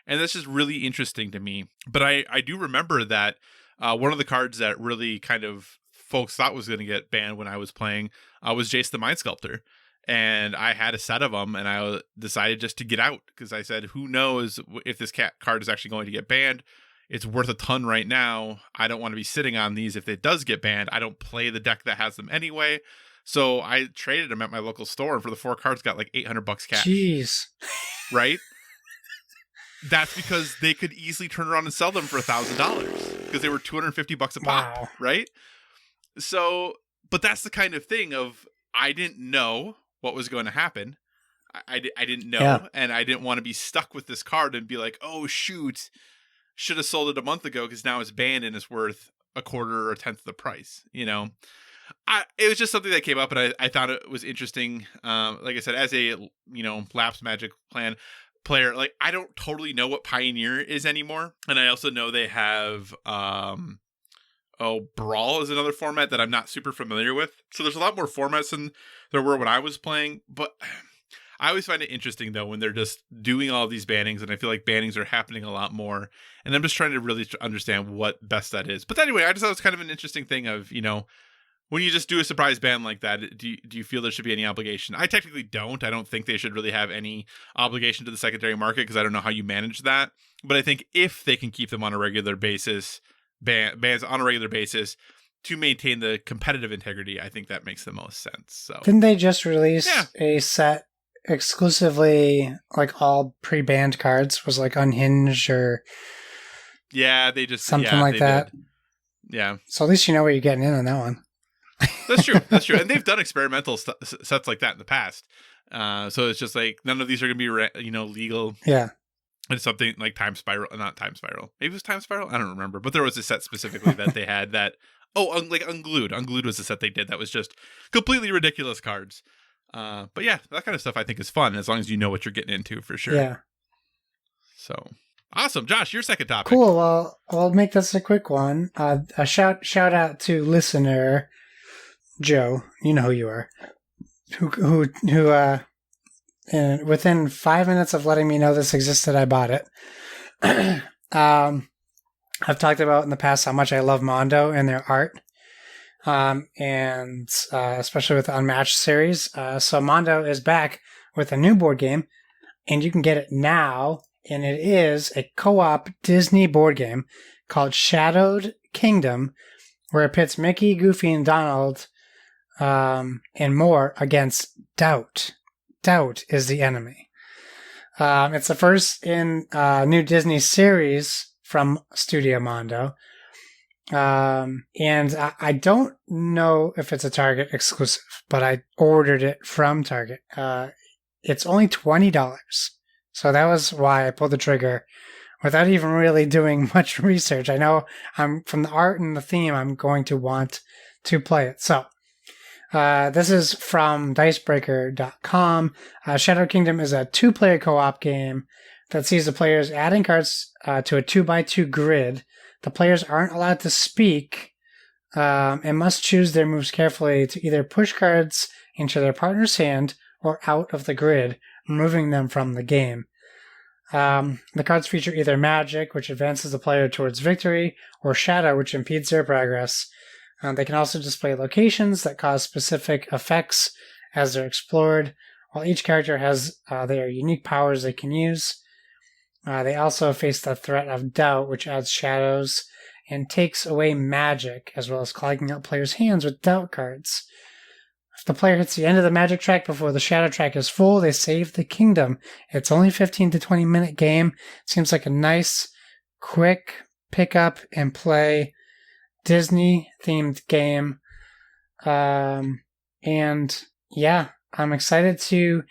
And that's just really interesting to me. But I do remember that one of the cards that really kind of folks thought was going to get banned when I was playing was Jace the Mind Sculptor. And I had a set of them, and I decided just to get out, because I said, who knows if this card is actually going to get banned. It's worth a ton right now. I don't want to be sitting on these if it does get banned. I don't play the deck that has them anyway. So I traded them at my local store, and for the 4 cards got $800 cash. Jeez. Right? That's because they could easily turn around and sell them for $1,000, because they were $250 a pop, right? So But that's the kind of thing of, I didn't know what was going to happen. I didn't know, Yeah. and I didn't want to be stuck with this card and be like, oh, shoot, should have sold it a month ago because now it's banned and it's worth a quarter or a tenth of the price, you know? It was just something that came up, and I thought it was interesting. Like I said, as a, lapsed Magic player, like, I don't totally know what Pioneer is anymore. And I also know they have, Brawl is another format that I'm not super familiar with. So there's a lot more formats than there were when I was playing, but I always find it interesting, though, when they're just doing all these bannings, and I feel like bannings are happening a lot more, and I'm just trying to really understand what best that is. But anyway, I just thought it was kind of an interesting thing of, when you just do a surprise ban like that, do you feel there should be any obligation? I technically don't. I don't think they should really have any obligation to the secondary market because I don't know how you manage that. But I think if they can keep them on a regular basis, bans on a regular basis, to maintain the competitive integrity, I think that makes the most sense. So didn't they just release a set exclusively, like, all pre-banned cards? Was like Unhinged or they just something like that. Did. Yeah. So at least you know what you're getting in on that one. That's true. And they've done experimental sets like that in the past. So it's just like, none of these are going to be, legal. Yeah. It's something like Time Spiral, not Time Spiral. Maybe it was Time Spiral. I don't remember. But there was a set specifically that they had that. Oh, like Unglued. Unglued was the set they did that was just completely ridiculous cards. But yeah, that kind of stuff I think is fun as long as you know what you're getting into, for sure. Yeah. So awesome, Josh. Your second topic. Cool. Well, I'll make this a quick one. A shout out to listener Joe. You know who you are. Who and within 5 minutes of letting me know this existed, I bought it. I've talked about in the past how much I love Mondo and their art, and especially with the Unmatched series. So Mondo is back with a new board game, and you can get it now, and it is a co-op Disney board game called Shadowed Kingdom, where it pits Mickey, Goofy, and Donald and more against Doubt. Doubt is the enemy. It's the first in a new Disney series from Studio Mondo. And I don't know if it's a Target exclusive, but I ordered it from Target. It's only $20. So that was why I pulled the trigger without even really doing much research. I know I'm from the art and the theme, I'm going to want to play it. So this is from dicebreaker.com. Shadow Kingdom is a 2-player co-op game that sees the players adding cards to a 2x2 grid. The players aren't allowed to speak and must choose their moves carefully to either push cards into their partner's hand or out of the grid, removing them from the game. The cards feature either magic, which advances the player towards victory, or shadow, which impedes their progress. They can also display locations that cause specific effects as they're explored, while each character has their unique powers they can use. They also face the threat of doubt, which adds shadows and takes away magic, as well as clogging up players' hands with doubt cards. If the player hits the end of the magic track before the shadow track is full, they save the kingdom. It's only a 15 to 20 minute game. Seems like a nice, quick pick up and play Disney-themed game. And yeah, I'm excited to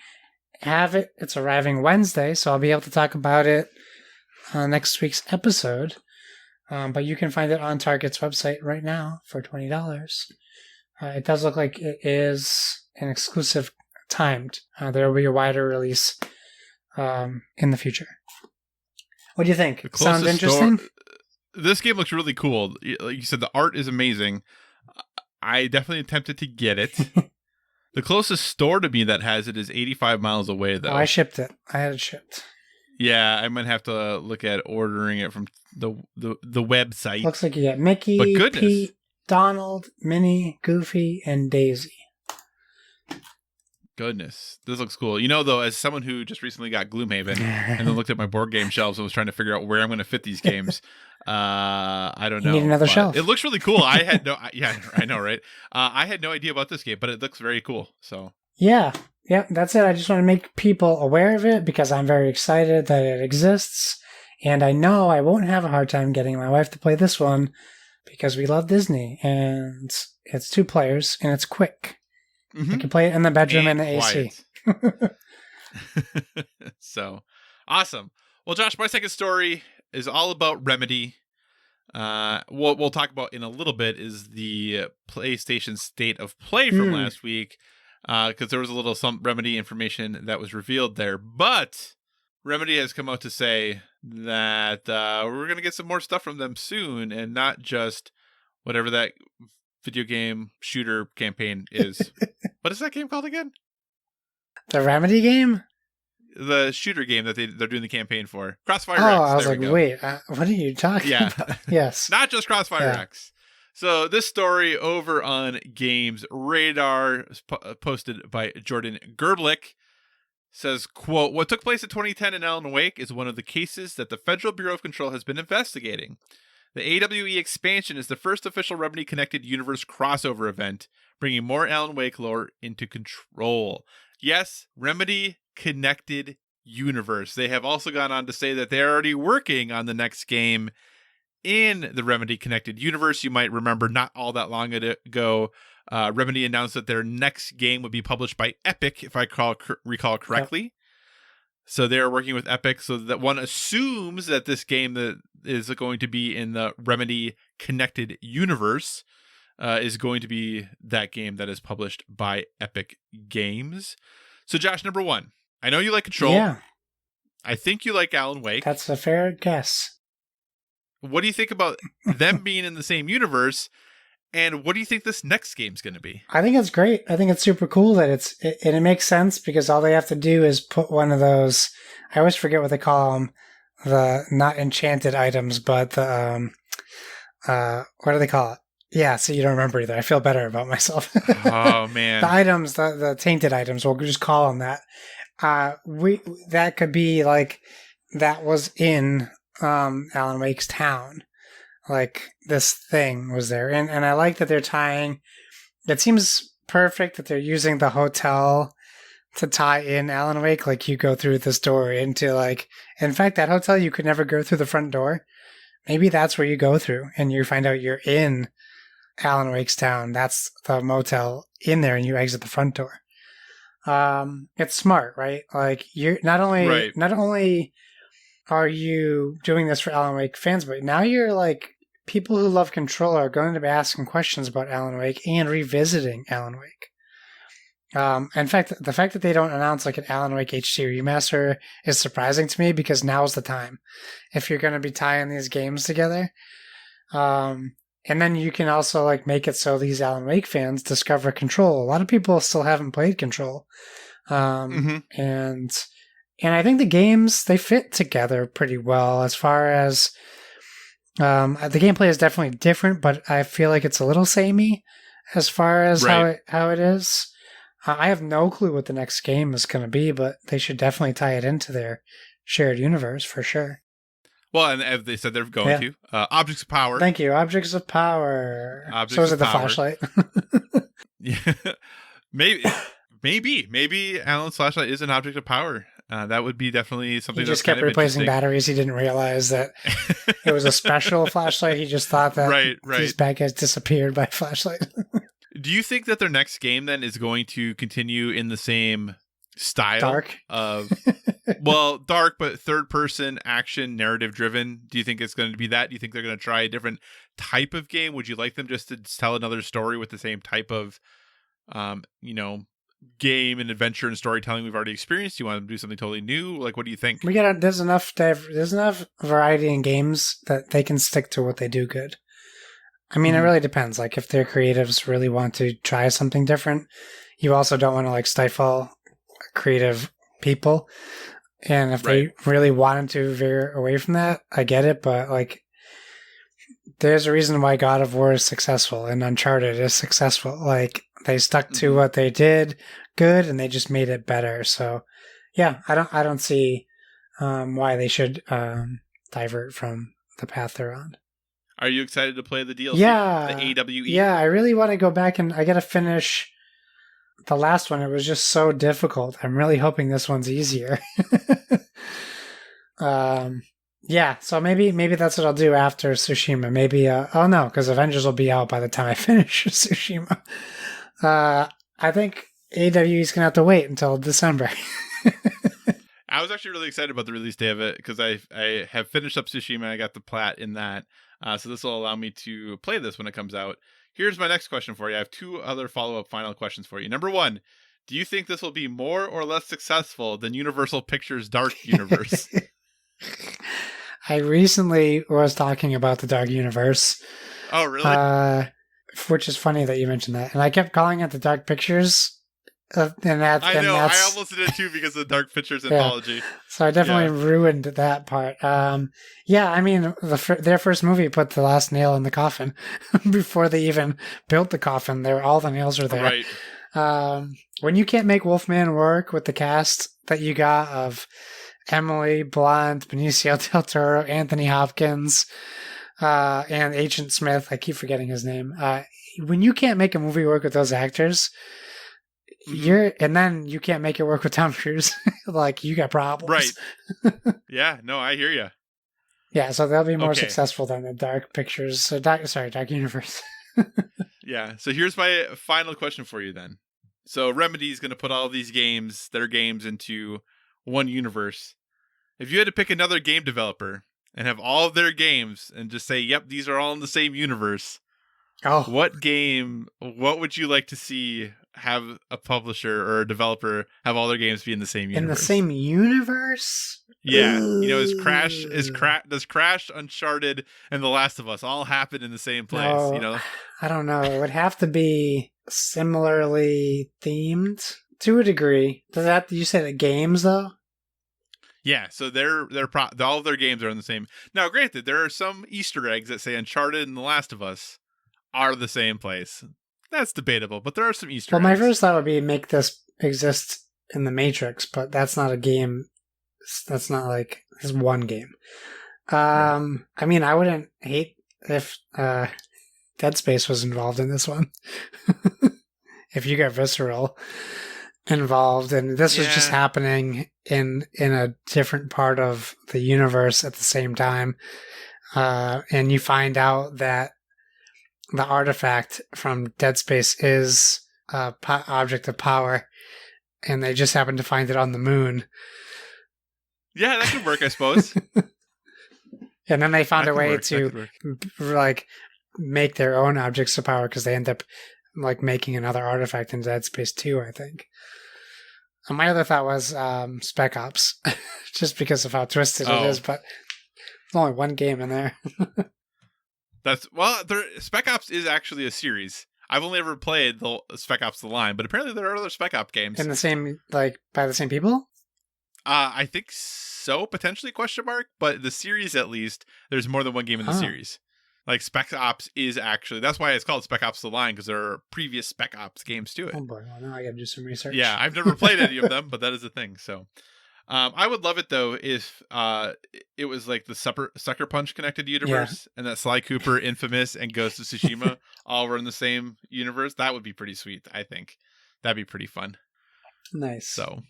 have it. It's arriving Wednesday, so I'll be able to talk about it on next week's episode. But you can find it on Target's website right now for $20. It does look like it is an exclusive timed. There will be a wider release in the future. What do you think? Sounds interesting? This game looks really cool. Like you said, the art is amazing. I definitely attempted to get it. The closest store to me that has it is 85 miles away, though. Oh, I shipped it. I had it shipped. Yeah, I might have to look at ordering it from the website. Looks like you get Mickey, Pete, Donald, Minnie, Goofy, and Daisy. Goodness, this looks cool. You know, though, as someone who just recently got Gloomhaven and then looked at my board game shelves and was trying to figure out where I'm going to fit these games, I don't know. You need another shelf. It looks really cool. I had I know, right? I had no idea about this game, but it looks very cool. So yeah, that's it. I just want to make people aware of it because I'm very excited that it exists, and I know I won't have a hard time getting my wife to play this one because we love Disney, and it's 2 players, and it's quick. Mm-hmm. You can play it in the bedroom and the AC. So, awesome. Well, Josh, my second story is all about Remedy. What we'll talk about in a little bit is the PlayStation State of Play from last week, because there was a little some Remedy information that was revealed there. But Remedy has come out to say that we're going to get some more stuff from them soon, and not just whatever that video game shooter campaign is. What is that game called again? The Remedy game? The shooter game that they're doing the campaign for. Crossfire X. I was like, wait, what are you talking about? Yes. Not just Crossfire X. So this story over on Games Radar, posted by Jordan Gerblick, says, quote, "What took place in 2010 in Alan Wake is one of the cases that the Federal Bureau of Control has been investigating. The AWE expansion is the first official Remedy Connected Universe crossover event, bringing more Alan Wake lore into Control." Yes, Remedy Connected Universe. They have also gone on to say that they're already working on the next game in the Remedy Connected Universe. You might remember not all that long ago, Remedy announced that their next game would be published by Epic, if I recall correctly. Yep. So they're working with Epic, so that one assumes that this game that is going to be in the Remedy Connected Universe is going to be that game that is published by Epic Games. So Josh, number 1, I know you like Control. Yeah. I think you like Alan Wake. That's a fair guess. What do you think about them being in the same universe? And what do you think this next game's going to be? I think it's great. I think it's super cool that it makes sense, because all they have to do is put one of those, I always forget what they call them, the not enchanted items, but the, what do they call it? Yeah, so you don't remember either. I feel better about myself. Oh, man. The items, the tainted items, we'll just call them that. That could be like, that was in Alan Wake's town. Like, this thing was there. And I like that they're tying, it seems perfect that they're using the hotel to tie in Alan Wake. Like, you go through the story into, like, in fact, that hotel, you could never go through the front door. Maybe that's where you go through, and you find out you're in Alan Wake's town. That's the motel in there, and you exit the front door. It's smart, right? Like, you're not only are you doing this for Alan Wake fans, but now you're like, people who love Control are going to be asking questions about Alan Wake and revisiting Alan Wake. In fact, the fact that they don't announce like an Alan Wake HD remaster is surprising to me, because now's the time. If you're going to be tying these games together. And then you can also like make it so these Alan Wake fans discover Control. A lot of people still haven't played Control. And I think the games, they fit together pretty well as far as the gameplay is definitely different, but I feel like it's a little samey as far as how it is. I have no clue what the next game is going to be, but they should definitely tie it into their shared universe for sure. Well, and as they said they're going to. Objects of Power. Thank you. Objects of Power. So is it the flashlight? Yeah. Maybe Alan's flashlight is an object of power. That would be definitely something. He just kept replacing batteries. He didn't realize that it was a special flashlight. He just thought that these bad guys disappeared by flashlight. Do you think that their next game then is going to continue in the same style? Dark? Dark, but third-person action, narrative-driven. Do you think it's going to be that? Do you think they're going to try a different type of game? Would you like them just to tell another story with the same type of, game and adventure and storytelling we've already experienced? Do you want them to do something totally new? Like, what do you think? There's enough variety in games that they can stick to what they do good. I mean, It really depends. Like, if their creatives really want to try something different, you also don't want to like stifle creative people. And if they really wanted to veer away from that, I get it. But like, there's a reason why God of War is successful and Uncharted is successful. Like, they stuck to what they did good, and they just made it better. So, yeah, I don't see why they should divert from the path they're on. Are you excited to play the DLC? Yeah, the AWE. Yeah, I really want to go back, and I got to finish the last one. It was just so difficult. I'm really hoping this one's easier. Yeah, so maybe that's what I'll do after Tsushima. Maybe oh no, because Avengers will be out by the time I finish Tsushima. I think AWE's gonna have to wait until December. I was actually really excited about the release day of it because I have finished up Tsushima. I got the plat in that, so this will allow me to play this when it comes out. Here's my next question for you. I have two other follow-up final questions for you. Number one, do you think this will be more or less successful than Universal Pictures' Dark Universe? I recently was talking about the Dark Universe. Oh, really? Which is funny that you mentioned that. And I kept calling it the Dark Pictures. I almost did it too because of the Dark Pictures anthology. So I definitely ruined that part. Yeah, I mean, their first movie put the last nail in the coffin. Before they even built the coffin, all the nails were there. Right. When you can't make Wolfman work with the cast that you got of Emily Blunt, Benicio del Toro, Anthony Hopkins, and Agent Smith, I keep forgetting his name. When you can't make a movie work with those actors, and then you can't make it work with Tom Cruise, like you got problems. Right. Yeah, no, I hear you. Yeah, so they'll be more successful than the Dark Pictures. Dark Universe. Yeah, so here's my final question for you then. So Remedy's going to put all of these their games into one universe. If you had to pick another game developer and have all of their games and just say, yep, these are all in the same universe, what would you like to see have a publisher or a developer have all their games be in the same universe? In the same universe? Yeah. Does Crash, Uncharted, and The Last of Us all happen in the same place? No, I don't know. It would have to be similarly themed to a degree. You say the games though? Yeah, so all of their games are in the same. Now, granted, there are some Easter eggs that say Uncharted and The Last of Us are the same place. That's debatable, but there are some Easter eggs. Well, my first thought would be make this exist in the Matrix, but that's not a game. That's not like it's one game. I mean, I wouldn't hate if Dead Space was involved in this one. If you got Visceral involved, and this was just happening in a different part of the universe at the same time, and you find out that the artifact from Dead Space is a object of power, and they just happen to find it on the moon. Yeah, that could work, I suppose. And then they found a way to like make their own objects of power because they end up like making another artifact in Dead Space 2, I think. And my other thought was Spec Ops, just because of how twisted it is, but there's only one game in there. Spec Ops is actually a series. I've only ever played the Spec Ops: The Line, but apparently there are other Spec Ops games. In the same, like, by the same people? I think so, potentially, ? But the series, at least, there's more than one game in the series. Like, Spec Ops is actually, that's why it's called Spec Ops: The Line, because there are previous Spec Ops games to it. Oh boy, well now I gotta do some research. Yeah, I've never played any of them, but that is a thing, so. I would love it, though, if it was like the Sucker Punch connected universe, and that Sly Cooper, Infamous, and Ghost of Tsushima all were in the same universe. That would be pretty sweet, I think. That'd be pretty fun. Nice. So,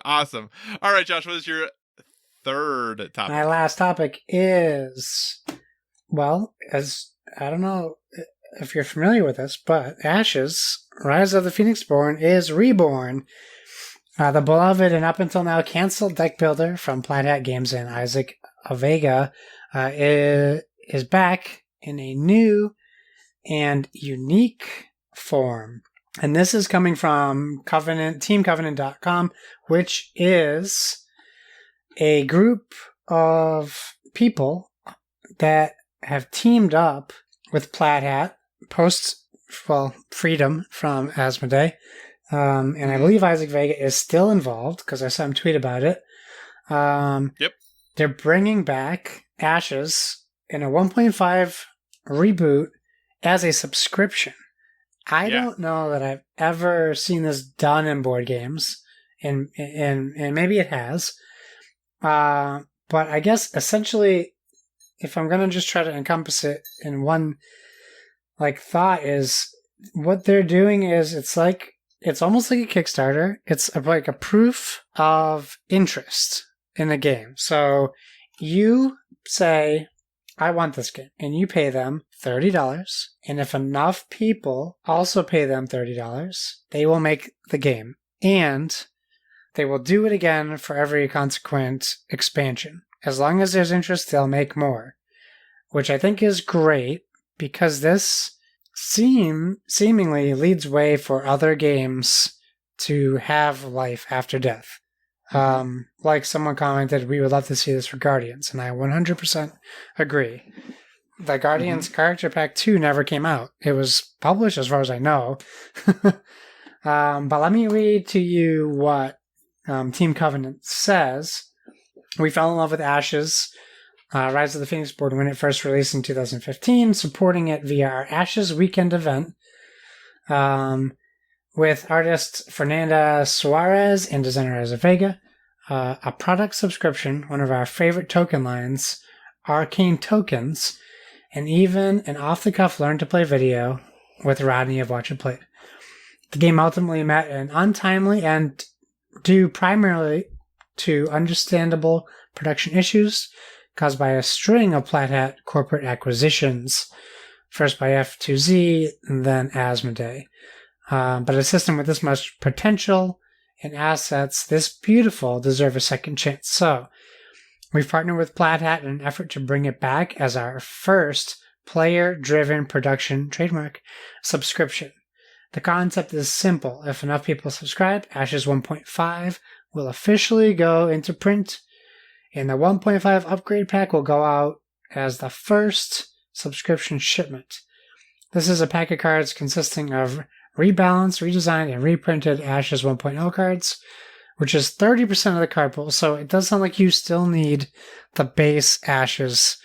awesome. All right, Josh, what is your third topic? My last topic is, well, as I don't know if you're familiar with this, but Ashes, Rise of the Phoenixborn is reborn. The beloved and up until now canceled deck builder from Plaid Hat Games and Isaac Vega is back in a new and unique form. And this is coming from TeamCovenant.com, which is a group of people that have teamed up with Plaid Hat post Freedom from Asmodee. And I believe Isaac Vega is still involved because I saw him tweet about it. Yep. They're bringing back Ashes in a 1.5 reboot as a subscription. I don't know that I've ever seen this done in board games, and maybe it has. But I guess essentially, if I'm gonna just try to encompass it in one thought, is what they're doing is it's almost like a Kickstarter. It's like a proof of interest in the game. So you say, I want this game, and you pay them $30, and if enough people also pay them $30, they will make the game, and they will do it again for every consequent expansion. As long as there's interest, they'll make more, which I think is great, because this seemingly leads way for other games to have life after death. Like someone commented, we would love to see this for Guardians, and I 100% agree. The Guardians Character Pack 2 never came out. It was published as far as I know. But let me read to you what Team Covenant says. We fell in love with Ashes, Rise of the Phoenix board when it first released in 2015, supporting it via our Ashes weekend event with artist Fernanda Suarez and designer Eza Vega. A product subscription, one of our favorite token lines, Arcane Tokens, and even an off-the-cuff learn-to-play video with Rodney of Watch It Played. The game ultimately met an untimely end due primarily to understandable production issues caused by a string of Plaid Hat corporate acquisitions, first by F2Z and then Asmodee. But a system with this much potential and assets this beautiful deserve a second chance. So, we've partnered with Plaid Hat in an effort to bring it back as our first player-driven production trademark subscription. The concept is simple. If enough people subscribe, Ashes 1.5 will officially go into print, and the 1.5 upgrade pack will go out as the first subscription shipment. This is a pack of cards consisting of rebalanced, redesigned, and reprinted Ashes 1.0 cards, which is 30% of the card pool, so it does sound like you still need the base Ashes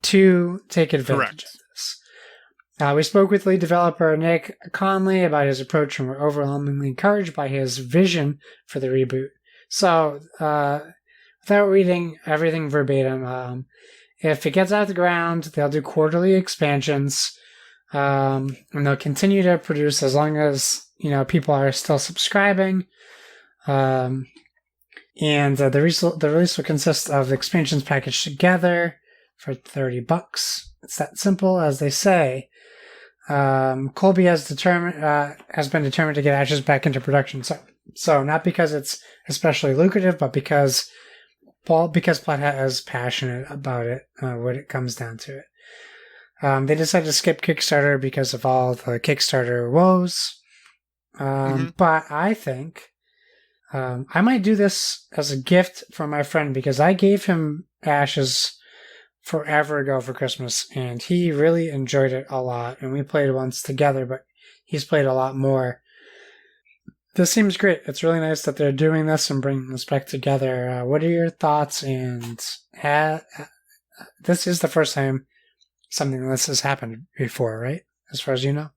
to take advantage of this. We spoke with lead developer Nick Conley about his approach, and were overwhelmingly encouraged by his vision for the reboot. So, without reading everything verbatim, if it gets out the ground, they'll do quarterly expansions, and they'll continue to produce as long as people are still subscribing. And the release will consist of the expansions packaged together for $30. It's that simple, as they say. Colby has been determined to get Ashes back into production. So not because it's especially lucrative, but because Plaid Hat is passionate about it when it comes down to it. They decided to skip Kickstarter because of all the Kickstarter woes. But I think I might do this as a gift for my friend, because I gave him Ashes forever ago for Christmas, and he really enjoyed it a lot, and we played once together, but he's played a lot more. This seems great. It's really nice that they're doing this and bringing this back together. What are your thoughts? And this is the first time something like this has happened before, right? As far as you know?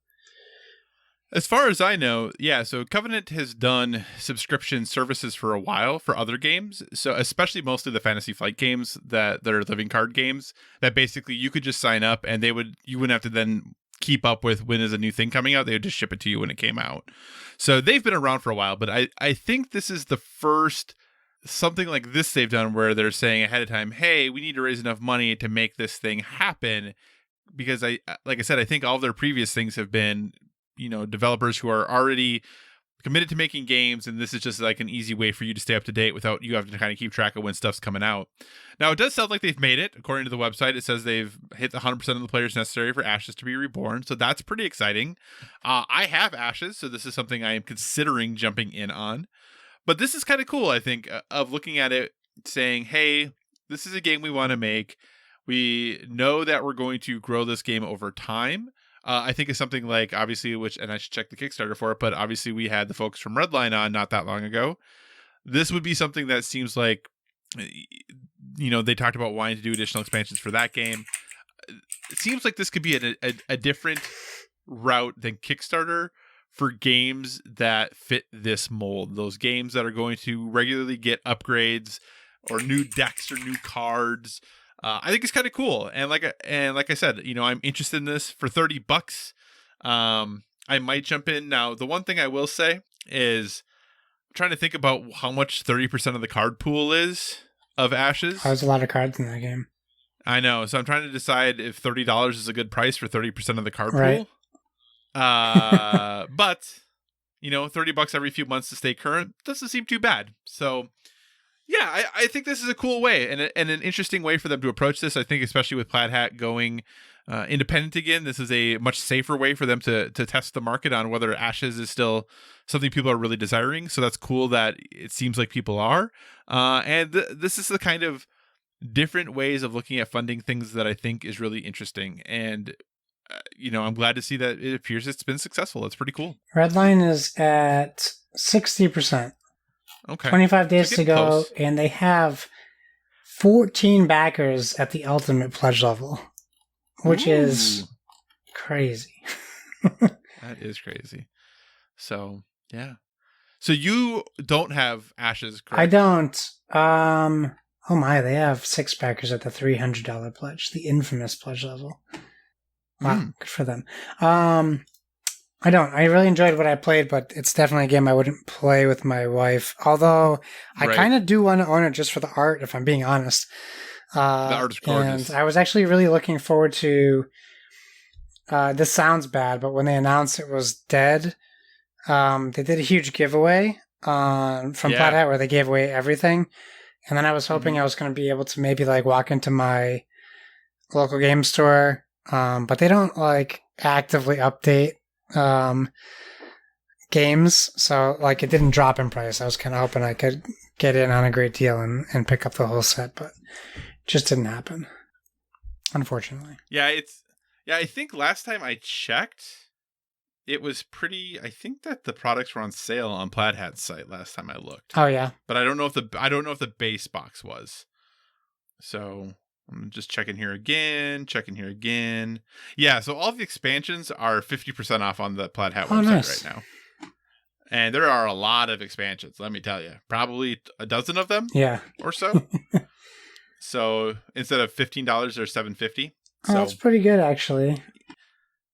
As far as I know, yeah. So Covenant has done subscription services for a while for other games. So especially mostly the Fantasy Flight games that are living card games that basically you could just sign up and you wouldn't have to then keep up with when is a new thing coming out. They would just ship it to you when it came out. So they've been around for a while, but I think this is the first something like this they've done where they're saying ahead of time, hey, we need to raise enough money to make this thing happen. Because like I said, I think all of their previous things have been developers who are already committed to making games, and this is just like an easy way for you to stay up to date without you having to kind of keep track of when stuff's coming out. Now, it does sound like they've made it. According to the website, it says they've hit 100% of the players necessary for Ashes to be reborn, so that's pretty exciting. I have Ashes, so this is something I am considering jumping in on. But this is kind of cool, I think, of looking at it, saying, hey, this is a game we want to make. We know that we're going to grow this game over time. I think it's something like, obviously, and I should check the Kickstarter for it, but obviously we had the folks from Redline on not that long ago. This would be something that seems like, they talked about wanting to do additional expansions for that game. It seems like this could be a different route than Kickstarter for games that fit this mold. Those games that are going to regularly get upgrades or new decks or new cards. I think it's kind of cool, and like I said, I'm interested in this for $30. I might jump in. Now, the one thing I will say is, I'm trying to think about how much 30% of the card pool is. of Ashes. There's a lot of cards in that game. I know. So I'm trying to decide if $30 is a good price for 30% of the card Right. pool. But, $30 every few months to stay current doesn't seem too bad. So, yeah, I think this is a cool way and an interesting way for them to approach this. I think especially with Plaid Hat going independent again, this is a much safer way for them to test the market on whether Ashes is still something people are really desiring. So that's cool that it seems like people are. And this is the kind of different ways of looking at funding things that I think is really interesting. And, I'm glad to see that it appears it's been successful. It's pretty cool. Redline is at 60%. Okay. 25 days So to getting go, close. and they have 14 backers at the ultimate pledge level, which is crazy. That is crazy. So, yeah. So you don't have Ashes, correct? I don't. Oh my, they have 6 backers at the $300 pledge, the infamous pledge level. Wow, good for them. I don't. I really enjoyed what I played, but it's definitely a game I wouldn't play with my wife. Although I Right. kind of do want to own it just for the art, if I'm being honest. The art is gorgeous. And I was actually really looking forward to. This sounds bad, but when they announced it was dead, they did a huge giveaway from Plaid Hat where they gave away everything, and then I was hoping I was going to be able to maybe like walk into my local game store, but they don't like actively update games, so like it didn't drop in price. I was kind of hoping I could get in on a great deal and pick up the whole set, but it just didn't happen, unfortunately. Yeah, I think last time I checked, it was I think that the products were on sale on Plaid Hat's site last time I looked. Oh yeah, But I don't know if the base box was. So I'm just checking here again. Yeah, so all the expansions are 50% off on the Plaid Hat website nice. right now. And there are a lot of expansions, let me tell you. Probably a dozen of them or so. So instead of $15, they're $7.50. Oh, that's pretty good actually.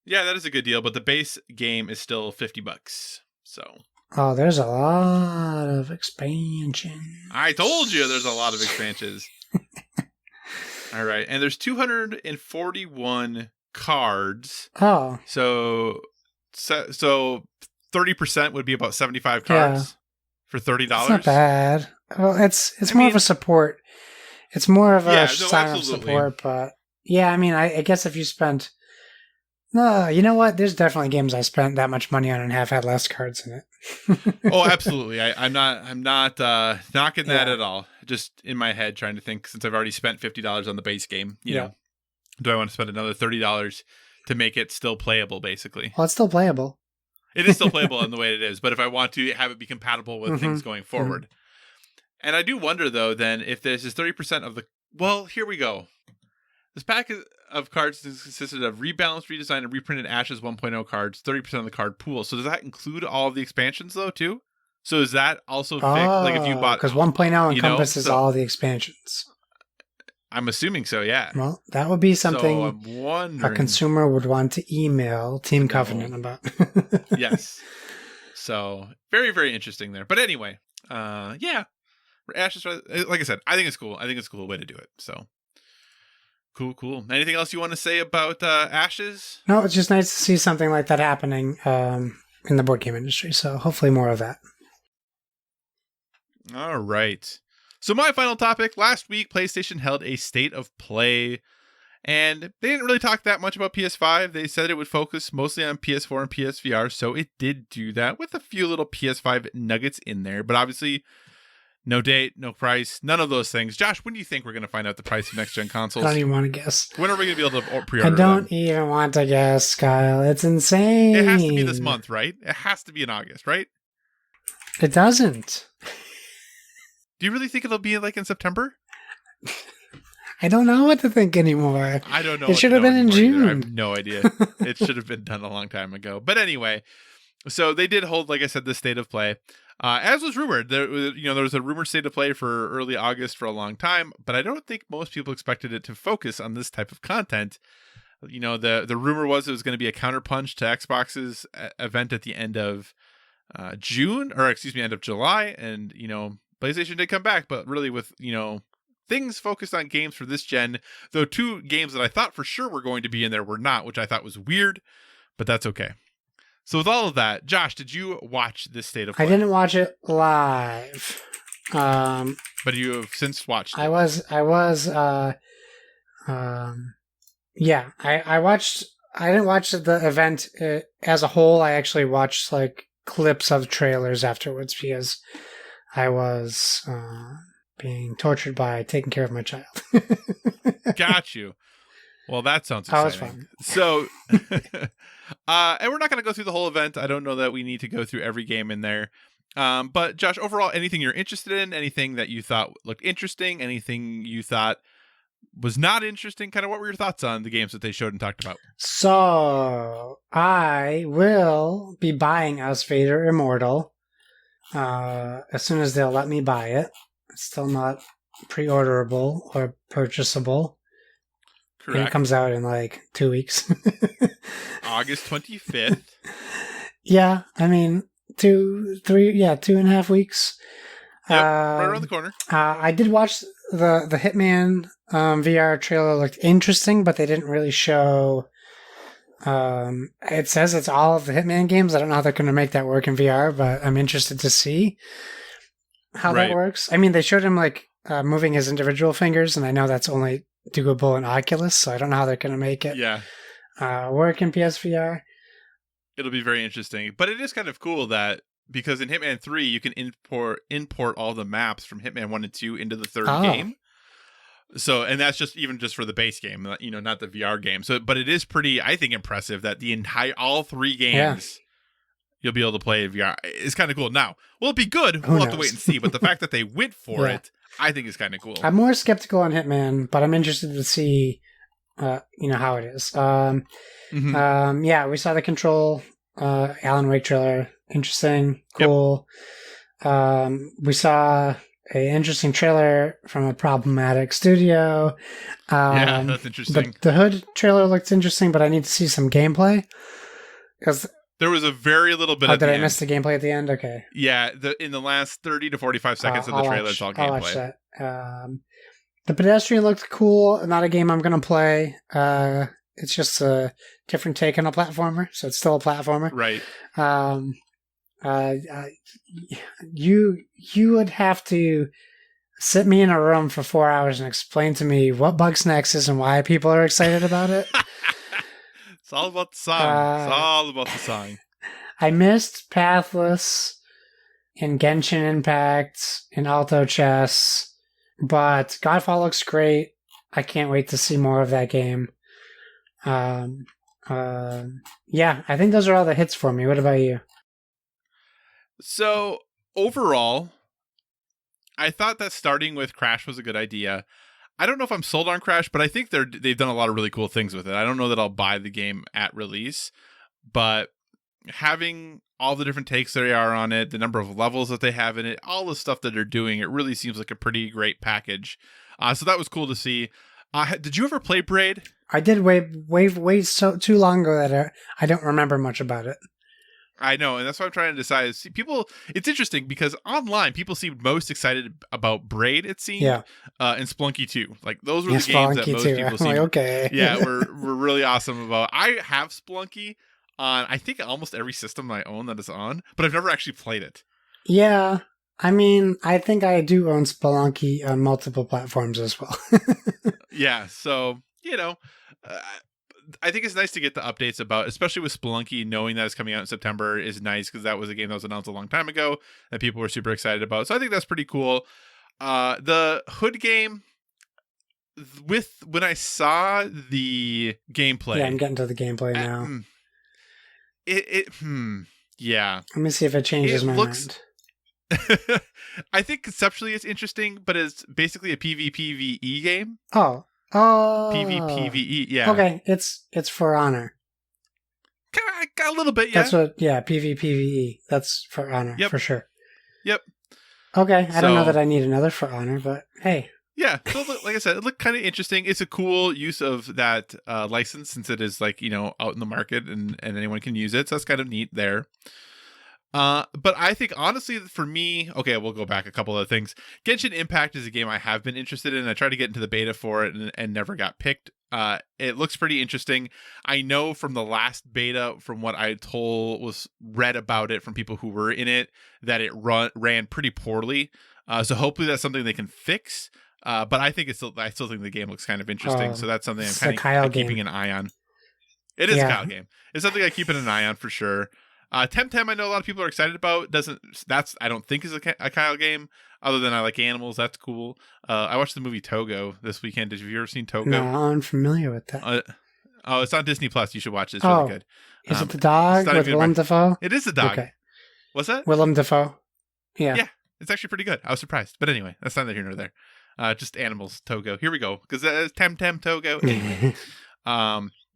Yeah, that is a good deal, but the base game is still $50. So Oh, there's a lot of expansion. I told you there's a lot of expansions. All right, and there's 241 cards. Oh, So 30% would be about 75 cards for $30. that's not bad. Well, it's more of a support. It's more of a sign of support, but yeah, I mean, I guess if you spent. No, you know what? There's definitely games I spent that much money on and have had less cards in it. Oh, absolutely. I'm not knocking that at all. Just in my head trying to think, since I've already spent $50 on the base game, you know, do I want to spend another $30 to make it still playable, basically? Well, it's still playable. It is still playable in the way it is, but if I want to have it be compatible with things going forward. And I do wonder, though, then, if there's this 30% of the... Well, here we go. This pack of cards consisted of rebalanced, redesigned, and reprinted Ashes 1.0 cards, 30% of the card pool. So does that include all of the expansions, though, too? So is that also fixed? Like if you bought... Because 1.0 encompasses all the expansions. I'm assuming so, yeah. Well, that would be something so I'm wondering... a consumer would want to email Team Covenant about. Yes. So, very, very interesting there. But anyway, yeah. Ashes, like I said, I think it's cool. I think it's a cool way to do it. So, cool. Anything else you want to say about Ashes? No, it's just nice to see something like that happening in the board game industry. So, hopefully more of that. All right. So my final topic, last week, PlayStation held a state of play, and they didn't really talk that much about PS5. They said it would focus mostly on PS4 and PSVR, so it did do that with a few little PS5 nuggets in there, but obviously no date, no price, none of those things. Josh, when do you think we're going to find out the price of next-gen consoles? I don't even want to guess. When are we going to be able to pre-order I don't them? even want to guess, Kyle. It's insane. It has to be this month, right? It has to be in August, right? It doesn't. Do you really think it'll be like in September? I don't know what to think anymore. I don't know. It should have been in June. I have no idea. It should have been done a long time ago. But anyway, so they did hold, like I said, this state of play. As was rumored, there was a rumored state of play for early August for a long time, but I don't think most people expected it to focus on this type of content. You know, the rumor was it was going to be a counterpunch to Xbox's event at the end of end of July, and PlayStation did come back, but really with things focused on games for this gen, though 2 games that I thought for sure were going to be in there were not, which I thought was weird, but that's okay. So with all of that, Josh, did you watch this State of Play? I didn't watch it live. But you have since watched it. I watched. I didn't watch the event as a whole. I actually watched like clips of trailers afterwards because I was being tortured by taking care of my child. Got you. Well, that sounds exciting. That was fun. So, and we're not going to go through the whole event. I don't know that we need to go through every game in there. But Josh, overall, anything you're interested in, anything that you thought looked interesting, anything you thought was not interesting, kind of what were your thoughts on the games that they showed and talked about? So, I will be buying Us Vader Immortal as soon as they'll let me buy it. It's still not pre-orderable or purchasable. Correct. And it comes out in like 2 weeks. August 25th. Yeah, I mean, 2.5 weeks. Yep, right around the corner. I did watch the Hitman VR trailer. Looked interesting, but they didn't really show. It says it's all of the Hitman games. I don't know how they're going to make that work in VR, but I'm interested to see how that works. I mean, they showed him like moving his individual fingers, and I know that's only doable in Oculus, so I don't know how they're going to make it work in PSVR. It'll be very interesting, but it is kind of cool that because in Hitman 3 you can import all the maps from Hitman 1 and 2 into the third game. So, and that's just for the base game, you know, not the VR game. So, but it is pretty, I think, impressive that all 3 games you'll be able to play in VR. It's kind of cool. Now, will it be good? We'll have to wait and see. But the fact that they went for it, I think is kind of cool. I'm more skeptical on Hitman, but I'm interested to see, how it is. We saw the Control Alan Wake trailer. Interesting, cool. Yep. We saw an interesting trailer from a problematic studio. That's interesting. The Hood trailer looked interesting, but I need to see some gameplay. Because there was a very little bit at the end. Did I miss the gameplay at the end? Okay. Yeah, in the last 30 to 45 seconds of the trailer, it's all gameplay. I'll watch that. The Pedestrian looked cool. Not a game I'm going to play. It's just a different take on a platformer, so it's still a platformer. Right. You would have to sit me in a room for 4 hours and explain to me what Bugsnax is and why people are excited about it. It's all about the song. It's all about the song. I missed Pathless in Genshin Impact in Alto Chess, but Godfall looks great. I can't wait to see more of that game. I think those are all the hits for me. What about you? So, overall, I thought that starting with Crash was a good idea. I don't know if I'm sold on Crash, but I think they've done a lot of really cool things with it. I don't know that I'll buy the game at release, but having all the different takes that they are on it, the number of levels that they have in it, all the stuff that they're doing, it really seems like a pretty great package. So that was cool to see. Did you ever play Braid? I did way so too long ago that I don't remember much about it. I know, and that's what I'm trying to decide. It's interesting because online people seemed most excited about Braid, it seemed, and Splunky 2. Like those were the games that most people seemed. Okay. were really awesome about. I have Splunky on I think almost every system I own that is on, but I've never actually played it. Yeah, I mean, I think I do own Spelunky on multiple platforms as well. Yeah, so I think it's nice to get the updates about, especially with Spelunky, knowing that it's coming out in September is nice because that was a game that was announced a long time ago that people were super excited about. So I think that's pretty cool. The Hood game, when I saw the gameplay, I'm getting to the gameplay now. Yeah. Let me see if it changes my mind. I think conceptually it's interesting, but it's basically a PvPvE game. Oh. PvPvE, yeah. Okay, it's For Honor. A little bit, yeah. That's what, PvPvE. That's For Honor, for sure. Yep. Okay, I don't know that I need another For Honor, but hey. Yeah, so like I said, it looked kind of interesting. It's a cool use of that license since it is out in the market and anyone can use it. So that's kind of neat there. But I think honestly for me, okay, we'll go back a couple of things. Genshin Impact is a game I have been interested in. I tried to get into the beta for it and never got picked. It looks pretty interesting. I know from the last beta, from what I read about it from people who were in it, that it ran pretty poorly. So hopefully that's something they can fix. But I think I still think the game looks kind of interesting. So that's something I'm kind of keeping an eye on. It is a Kyle game. It's something I keep an eye on for sure. Temtem, I know a lot of people are excited about. I don't think is a Kyle game. Other than I like animals, that's cool. I watched the movie Togo this weekend. Have you ever seen Togo? No, I'm familiar with that. It's on Disney Plus. You should watch it. It's really good. Is it the dog with Willem Dafoe? It is the dog. Okay. What's that? Willem Dafoe. Yeah, it's actually pretty good. I was surprised, but anyway, that's neither here nor there. Just animals, Togo. Here we go, because it's Temtem Togo. Anyway.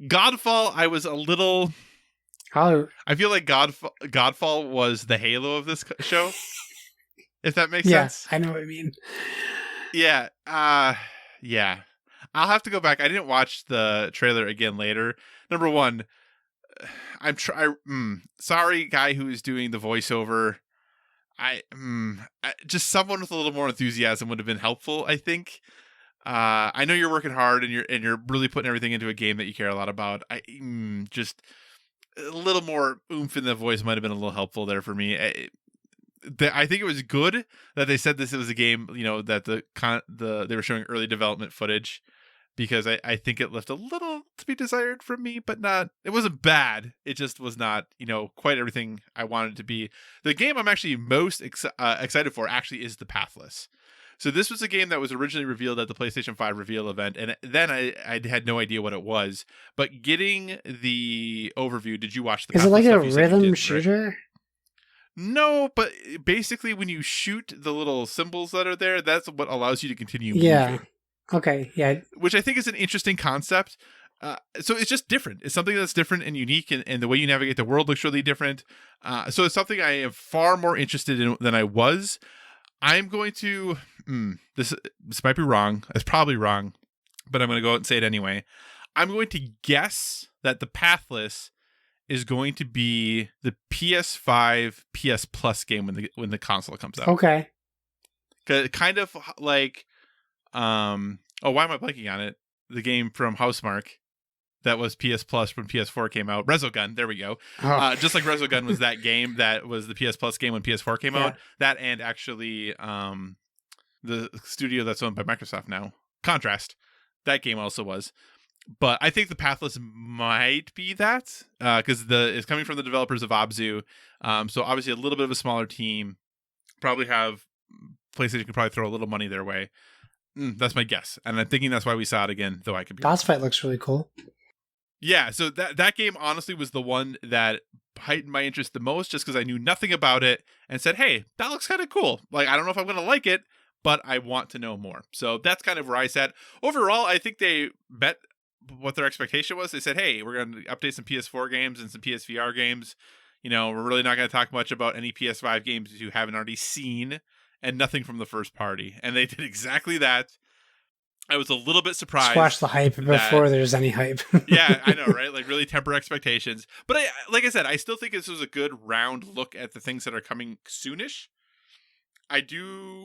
Godfall, I was a little. I feel like Godfall was the Halo of this show, if that makes sense. Yeah, I know what you mean. Yeah, yeah. I'll have to go back. I didn't watch the trailer again later. Number one, sorry, guy who's doing the voiceover. Just someone with a little more enthusiasm would have been helpful, I think. I know you're working hard and you're really putting everything into a game that you care a lot about. Just a little more oomph in the voice might have been a little helpful there for me. I think it was good that they said this was a game, that they were showing early development footage, because I think it left a little to be desired from me, but it wasn't bad. It just was not, quite everything I wanted it to be. The game I'm actually most excited for actually is the Pathless. So this was a game that was originally revealed at the PlayStation 5 reveal event, and then I had no idea what it was. But getting the overview, did you watch the Is it like a rhythm shooter? Right? No, but basically when you shoot the little symbols that are there, that's what allows you to continue moving. Yeah. Okay, yeah. Which I think is an interesting concept. So it's just different. It's something that's different and unique, and the way you navigate the world looks really different. So it's something I am far more interested in than I was. I'm going to... this might be wrong. It's probably wrong, but I'm going to go out and say it anyway. I'm going to guess that the Pathless is going to be the PS5 PS Plus game when the console comes out. Okay. Kind of like... why am I blanking on it? The game from Housemarque that was PS Plus when PS4 came out. Resogun, there we go. Oh. Just like Resogun was that game that was the PS Plus game when PS4 came out. That, and actually the studio that's owned by Microsoft now, Contrast, that game also was. But I think the Pathless might be that, because it's coming from the developers of Abzu. So obviously a little bit of a smaller team. PlayStation could probably throw a little money their way. That's my guess, and I'm thinking that's why we saw it again, though I could be boss fight looks really cool. Yeah, so that game honestly was the one that heightened my interest the most, just because I knew nothing about it and said, hey, that looks kind of cool. Like, I don't know if I'm going to like it, but I want to know more. So that's kind of where I sat. Overall, I think they met what their expectation was. They said, hey, we're going to update some PS4 games and some PSVR games. We're really not going to talk much about any PS5 games you haven't already seen, and nothing from the first party. And they did exactly that. I was a little bit surprised. Squash the hype before there's any hype. Yeah, I know, right? Like, really temper expectations. But like I said, I still think this was a good round look at the things that are coming soonish. I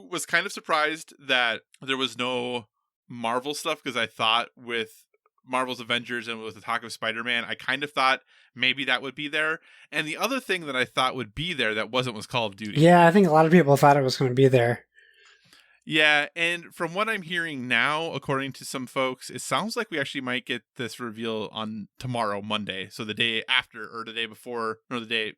was kind of surprised that there was no Marvel stuff, because I thought with Marvel's Avengers and with the talk of Spider-Man, I kind of thought maybe that would be there. And the other thing that I thought would be there that wasn't was Call of Duty. Yeah, I think a lot of people thought it was going to be there. Yeah, and from what I'm hearing now, according to some folks, it sounds like we actually might get this reveal on tomorrow, Monday. So the day after, or the day before, or the day,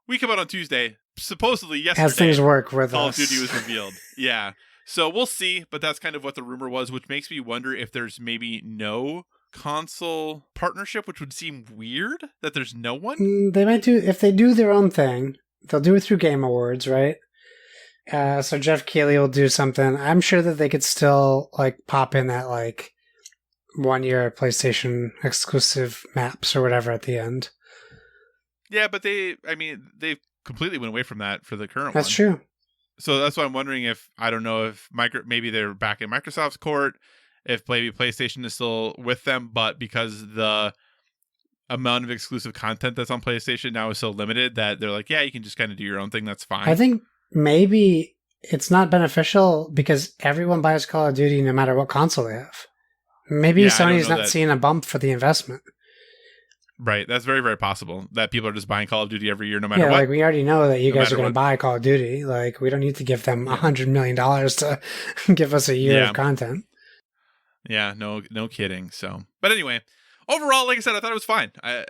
we come out on Tuesday. Supposedly yesterday, as things work with Call of Duty was revealed. Yeah. So we'll see, but that's kind of what the rumor was, which makes me wonder if there's maybe no console partnership, which would seem weird that there's no one. They might do, if they do their own thing, they'll do it through Game Awards, right? So Jeff Keighley will do something. I'm sure that they could still pop in that 1 year PlayStation exclusive maps or whatever at the end. Yeah, but they completely went away from that for the current one. That's true. So that's why I'm wondering if maybe they're back in Microsoft's court, if maybe PlayStation is still with them, but because the amount of exclusive content that's on PlayStation now is so limited that they're like, yeah, you can just kind of do your own thing. That's fine. I think maybe it's not beneficial because everyone buys Call of Duty no matter what console they have. Maybe Sony's not seeing a bump for the investment. Right. That's very, very possible that people are just buying Call of Duty every year no matter what. Yeah, like we already know that you guys are going to buy Call of Duty. Like we don't need to give them $100 million to give us a year of content. Yeah, no kidding. So, but anyway, overall, like I said, I thought it was fine. I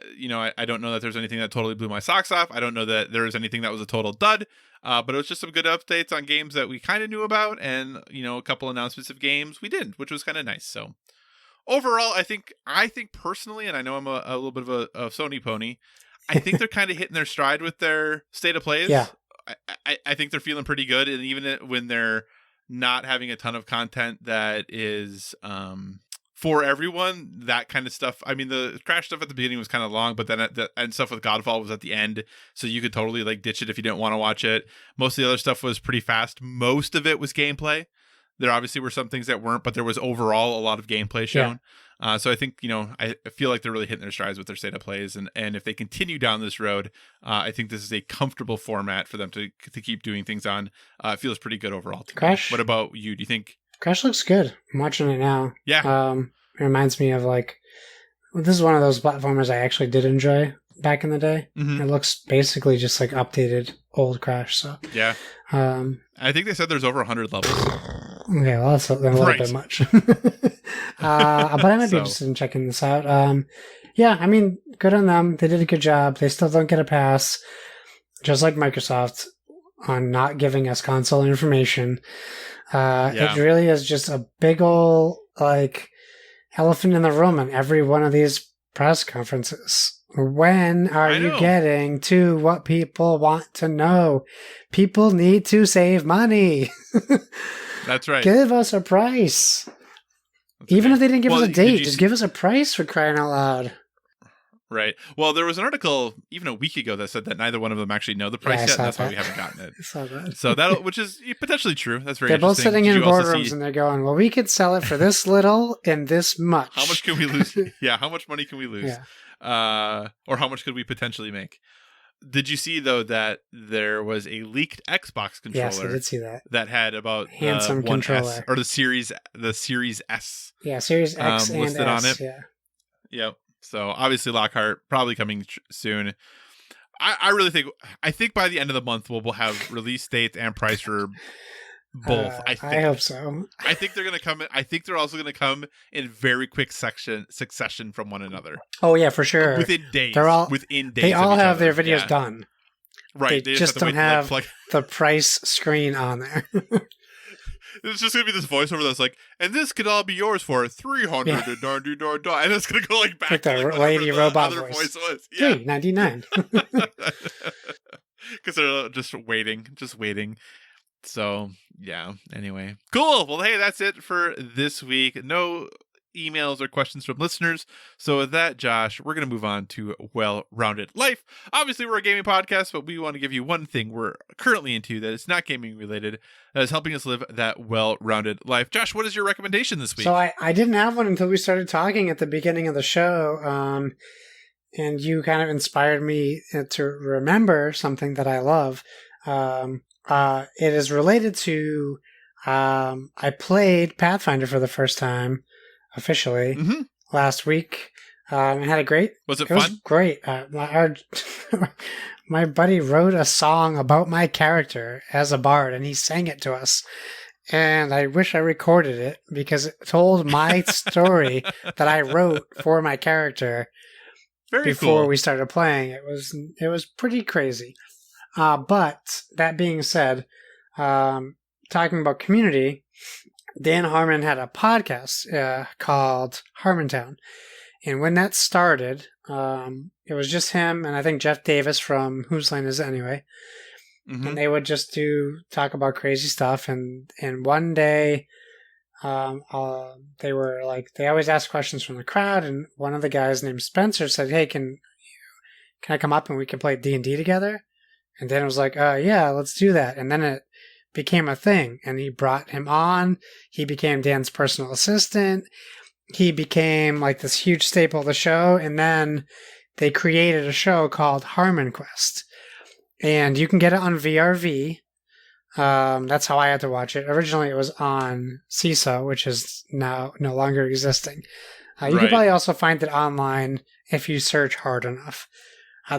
don't know that there's anything that totally blew my socks off. I don't know that there was anything that was a total dud. But it was just some good updates on games that we kind of knew about, and a couple announcements of games we didn't, which was kind of nice. So, overall, I think personally, and I know I'm a little bit of a Sony pony, I think they're kind of hitting their stride with their state of plays. Yeah, I think they're feeling pretty good, and even when they're not having a ton of content that is for everyone, that kind of stuff. I mean, the Crash stuff at the beginning was kind of long, but then and stuff with Godfall was at the end, so you could totally like ditch it if you didn't want to watch it. Most of the other stuff was pretty fast. Most of it was gameplay. There obviously were some things that weren't, but there was overall a lot of gameplay shown. Yeah. So I think, I feel like they're really hitting their strides with their state of plays. And if they continue down this road, I think this is a comfortable format for them to keep doing things on. It feels pretty good overall. Crash. What about you? Do you think? Crash looks good. I'm watching it now. Yeah. It reminds me of this is one of those platformers I actually did enjoy back in the day. Mm-hmm. It looks basically just like updated old Crash. So yeah. I think they said there's over 100 levels. Okay, well, that's a little bit much. But I might be interested in checking this out. Yeah, I mean, good on them. They did a good job. They still don't get a pass, just like Microsoft, on not giving us console information. It really is just a big ol' elephant in the room in every one of these press conferences. When are you getting to what people want to know? People need to save money. That's right. Give us a price. Even if they didn't give us a date, just give us a price, for crying out loud. Right. Well, there was an article even a week ago that said that neither one of them actually know the price yet, and that's why we haven't gotten it. I saw that. So which is potentially true. That's very They're interesting. both sitting in boardrooms and they're going, well, we could sell it for this little and this much. How much can we lose? Yeah, how much money can we lose? Yeah. Or how much could we potentially make? Did you see, though, that there was a leaked Xbox controller? Yes, I did see that. That had about handsome controller. S, or the Series S. Yeah, Series X and listed S, on it. Yeah. Yep. So obviously Lockhart probably coming soon. I think by the end of the month we'll have release dates and price for both. I hope so. I think they're gonna come. I think they're also gonna come in very quick succession from one another. Oh yeah, for sure. Within days. Within days. They all have their videos done. Right. They just don't have the price screen on there. It's just gonna be this voiceover that's like, and this could all be yours for $300. And it's gonna go back like to the lady robot voice was. Yeah. $3.99. Because they're just waiting. So yeah. Anyway, cool. Well, hey, that's it for this week. No emails or questions from listeners. So with that, Josh, we're going to move on to Well-Rounded Life. Obviously, we're a gaming podcast, but we want to give you one thing we're currently into that is not gaming related, that is helping us live that well-rounded life. Josh, what is your recommendation this week? So I didn't have one until we started talking at the beginning of the show. And you kind of inspired me to remember something that I love. It is related to, I played Pathfinder for the first time officially last week, and had a great. Was it fun? Was great. My buddy wrote a song about my character as a bard, and he sang it to us. And I wish I recorded it because it told my story that I wrote for my character before we started playing. It was pretty crazy. But that being said, talking about community, Dan Harmon had a podcast called Harmontown. And when that started, it was just him and I think Jeff Davis from Whose Line Is It Anyway? Mm-hmm. And they would just talk about crazy stuff. And one day, they were they always ask questions from the crowd. And one of the guys named Spencer said, hey, can I come up and we can play D&D together? And Dan was like, yeah, let's do that. And then it became a thing, and he brought him on. He became Dan's personal assistant. He became this huge staple of the show. And then they created a show called Harmon Quest. And you can get it on VRV. That's how I had to watch it. Originally, it was on CISO, which is now no longer existing. You can probably also find it online if you search hard enough.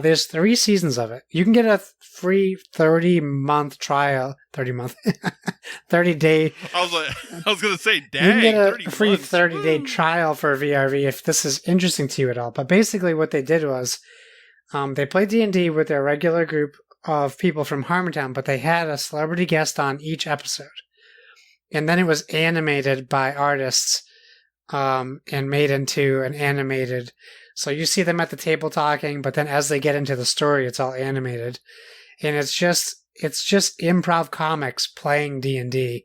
There's 3 seasons of it. You can get a free 30-month trial. 30-day. I was going to say, dang. You can get a free months. 30-day trial for VRV if this is interesting to you at all. But basically what they did was they played D&D with their regular group of people from Harmontown, but they had a celebrity guest on each episode. And then it was animated by artists and made into an animated. So you see them at the table talking, but then as they get into the story, it's all animated. And it's just improv comics playing D&D.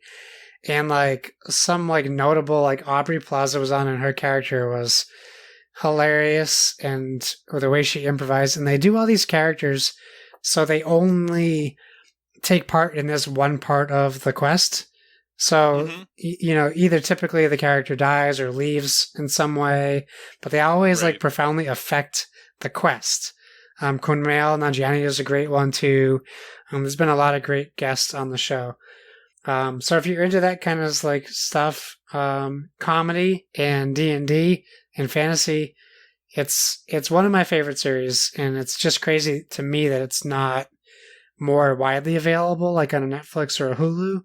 And like some like notable, like Aubrey Plaza was on and her character was hilarious, and the way she improvised. And they do all these characters so they only take part in this one part of the quest. So, either typically the character dies or leaves in some way, but they always like profoundly affect the quest. Kunmail Nanjiani is a great one too. There's been a lot of great guests on the show. So if you're into that kind of like stuff, comedy and D&D and fantasy, it's one of my favorite series, and it's just crazy to me that it's not more widely available, like on a Netflix or a Hulu,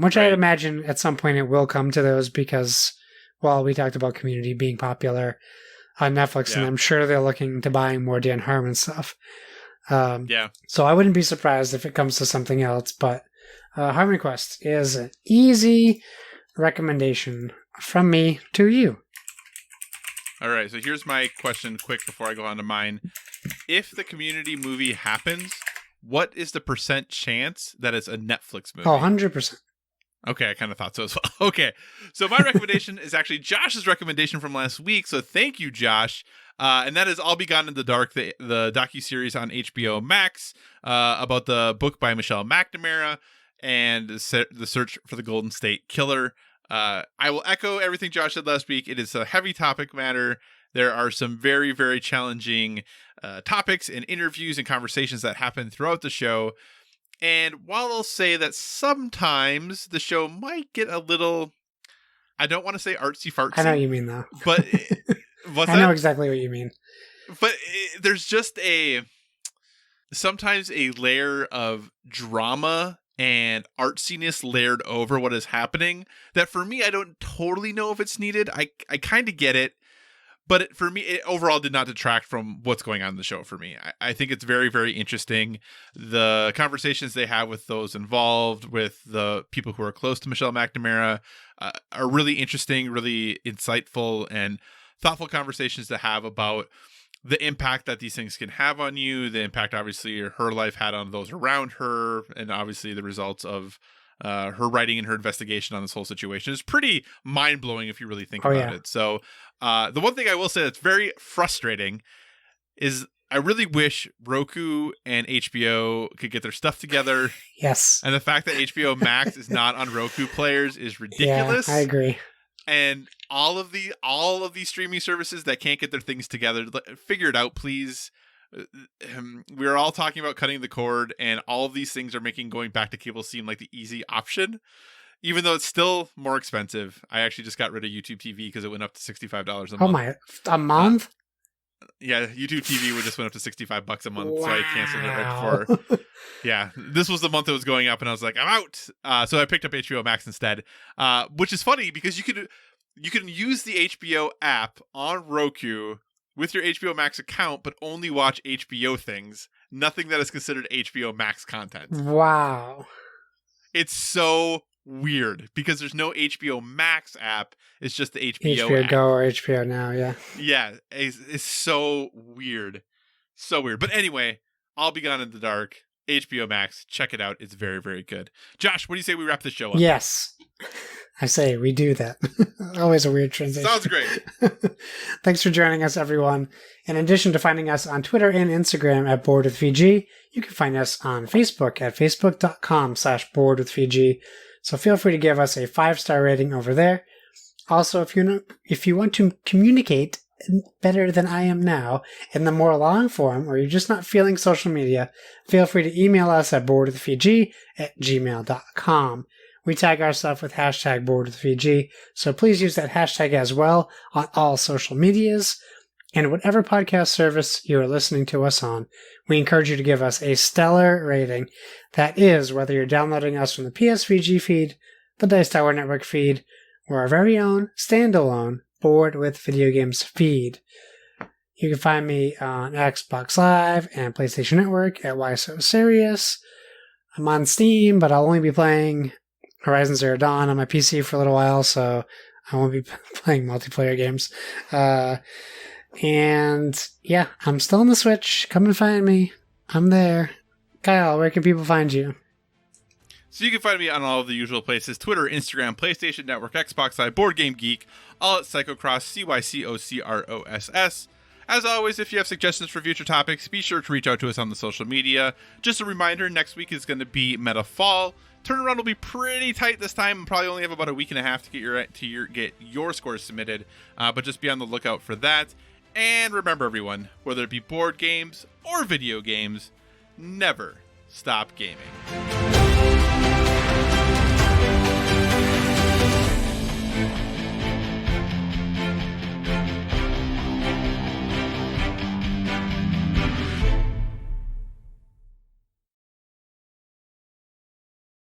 which I imagine at some point it will come to those because, well, we talked about Community being popular on Netflix, and I'm sure they're looking to buying more Dan Harmon stuff. So I wouldn't be surprised if it comes to something else, but Harmon Quest is an easy recommendation from me to you. All right, so here's my question quick before I go on to mine. If the Community movie happens, what is the % chance that it's a Netflix movie? Oh, 100%. Okay, I kind of thought so as well. Okay, so my recommendation is actually Josh's recommendation from last week, so thank you, Josh. And that is I'll Be Gone in the Dark, the docuseries on HBO Max about the book by Michelle McNamara and the search for the Golden State Killer. I will echo everything Josh said last week. It is a heavy topic matter. There are some very, very challenging topics and interviews and conversations that happen throughout the show. And while I'll say that sometimes the show might get a little, I don't want to say artsy-fartsy. I know what you mean, though. But I know exactly what you mean. But there's just sometimes a layer of drama and artsiness layered over what is happening that for me, I don't totally know if it's needed. I kind of get it, but for me, it overall did not detract from what's going on in the show for me. I think it's very, very interesting. The conversations they have with those involved, with the people who are close to Michelle McNamara, are really interesting, really insightful, and thoughtful conversations to have about the impact that these things can have on you, the impact obviously her life had on those around her, and obviously the results of her writing and her investigation on this whole situation is pretty mind-blowing if you really think about it. So the one thing I will say that's very frustrating is I really wish Roku and HBO could get their stuff together. Yes. And the fact that HBO Max is not on Roku players is ridiculous. Yeah, I agree. And all of these streaming services that can't get their things together, figure it out, please. We're all talking about cutting the cord, and all of these things are making going back to cable seem like the easy option, even though it's still more expensive. I actually just got rid of YouTube TV because it went up to $65 a month. Oh a month? Yeah, YouTube TV just went up to $65 a month, wow. So I canceled it right before. Yeah, this was the month it was going up, and I was like, I'm out. So I picked up HBO Max instead, which is funny because you can use the HBO app on Roku with your HBO Max account, but only watch HBO things, nothing that is considered HBO Max content. Wow. It's so weird because there's no HBO Max app. It's just the HBO app. Go or HBO Now, yeah. Yeah, it's so weird. So weird. But anyway, I'll Be Gone in the Dark, HBO Max. Check it out. It's very, very good. Josh, what do you say we wrap this show up? Yes. I say we do that. Always a weird transition. Sounds great. Thanks for joining us, everyone. In addition to finding us on Twitter and Instagram at Board with VG, you can find us on Facebook at facebook.com/Board with VG. So feel free to give us a 5-star rating over there. Also, if you want to communicate better than I am now in the more long form, or you're just not feeling social media, feel free to email us at boardwithfg@gmail.com. We tag our stuff with hashtag boardwithfg, so please use that hashtag as well on all social medias. And whatever podcast service you are listening to us on, we encourage you to give us a stellar rating. That is, whether you're downloading us from the PSVG feed, the Dice Tower Network feed, or our very own standalone Board with Video Games feed. You can find me on Xbox Live and PlayStation Network at Why So Serious. I'm on Steam, but I'll only be playing Horizon Zero Dawn on my PC for a little while, so I won't be playing multiplayer games. And yeah, I'm still on the Switch. Come and find me. I'm there. Kyle, where can people find you? So you can find me on all of the usual places: Twitter, Instagram, PlayStation Network, Xbox Live, Board Game Geek, all at Psychocross, CYCOCROSS. As always, if you have suggestions for future topics, be sure to reach out to us on the social media. Just a reminder, next week is going to be Meta Fall. Turnaround will be pretty tight this time. Probably only have about a week and a half to get your scores submitted, but just be on the lookout for that. And remember, everyone, whether it be board games or video games, never stop gaming.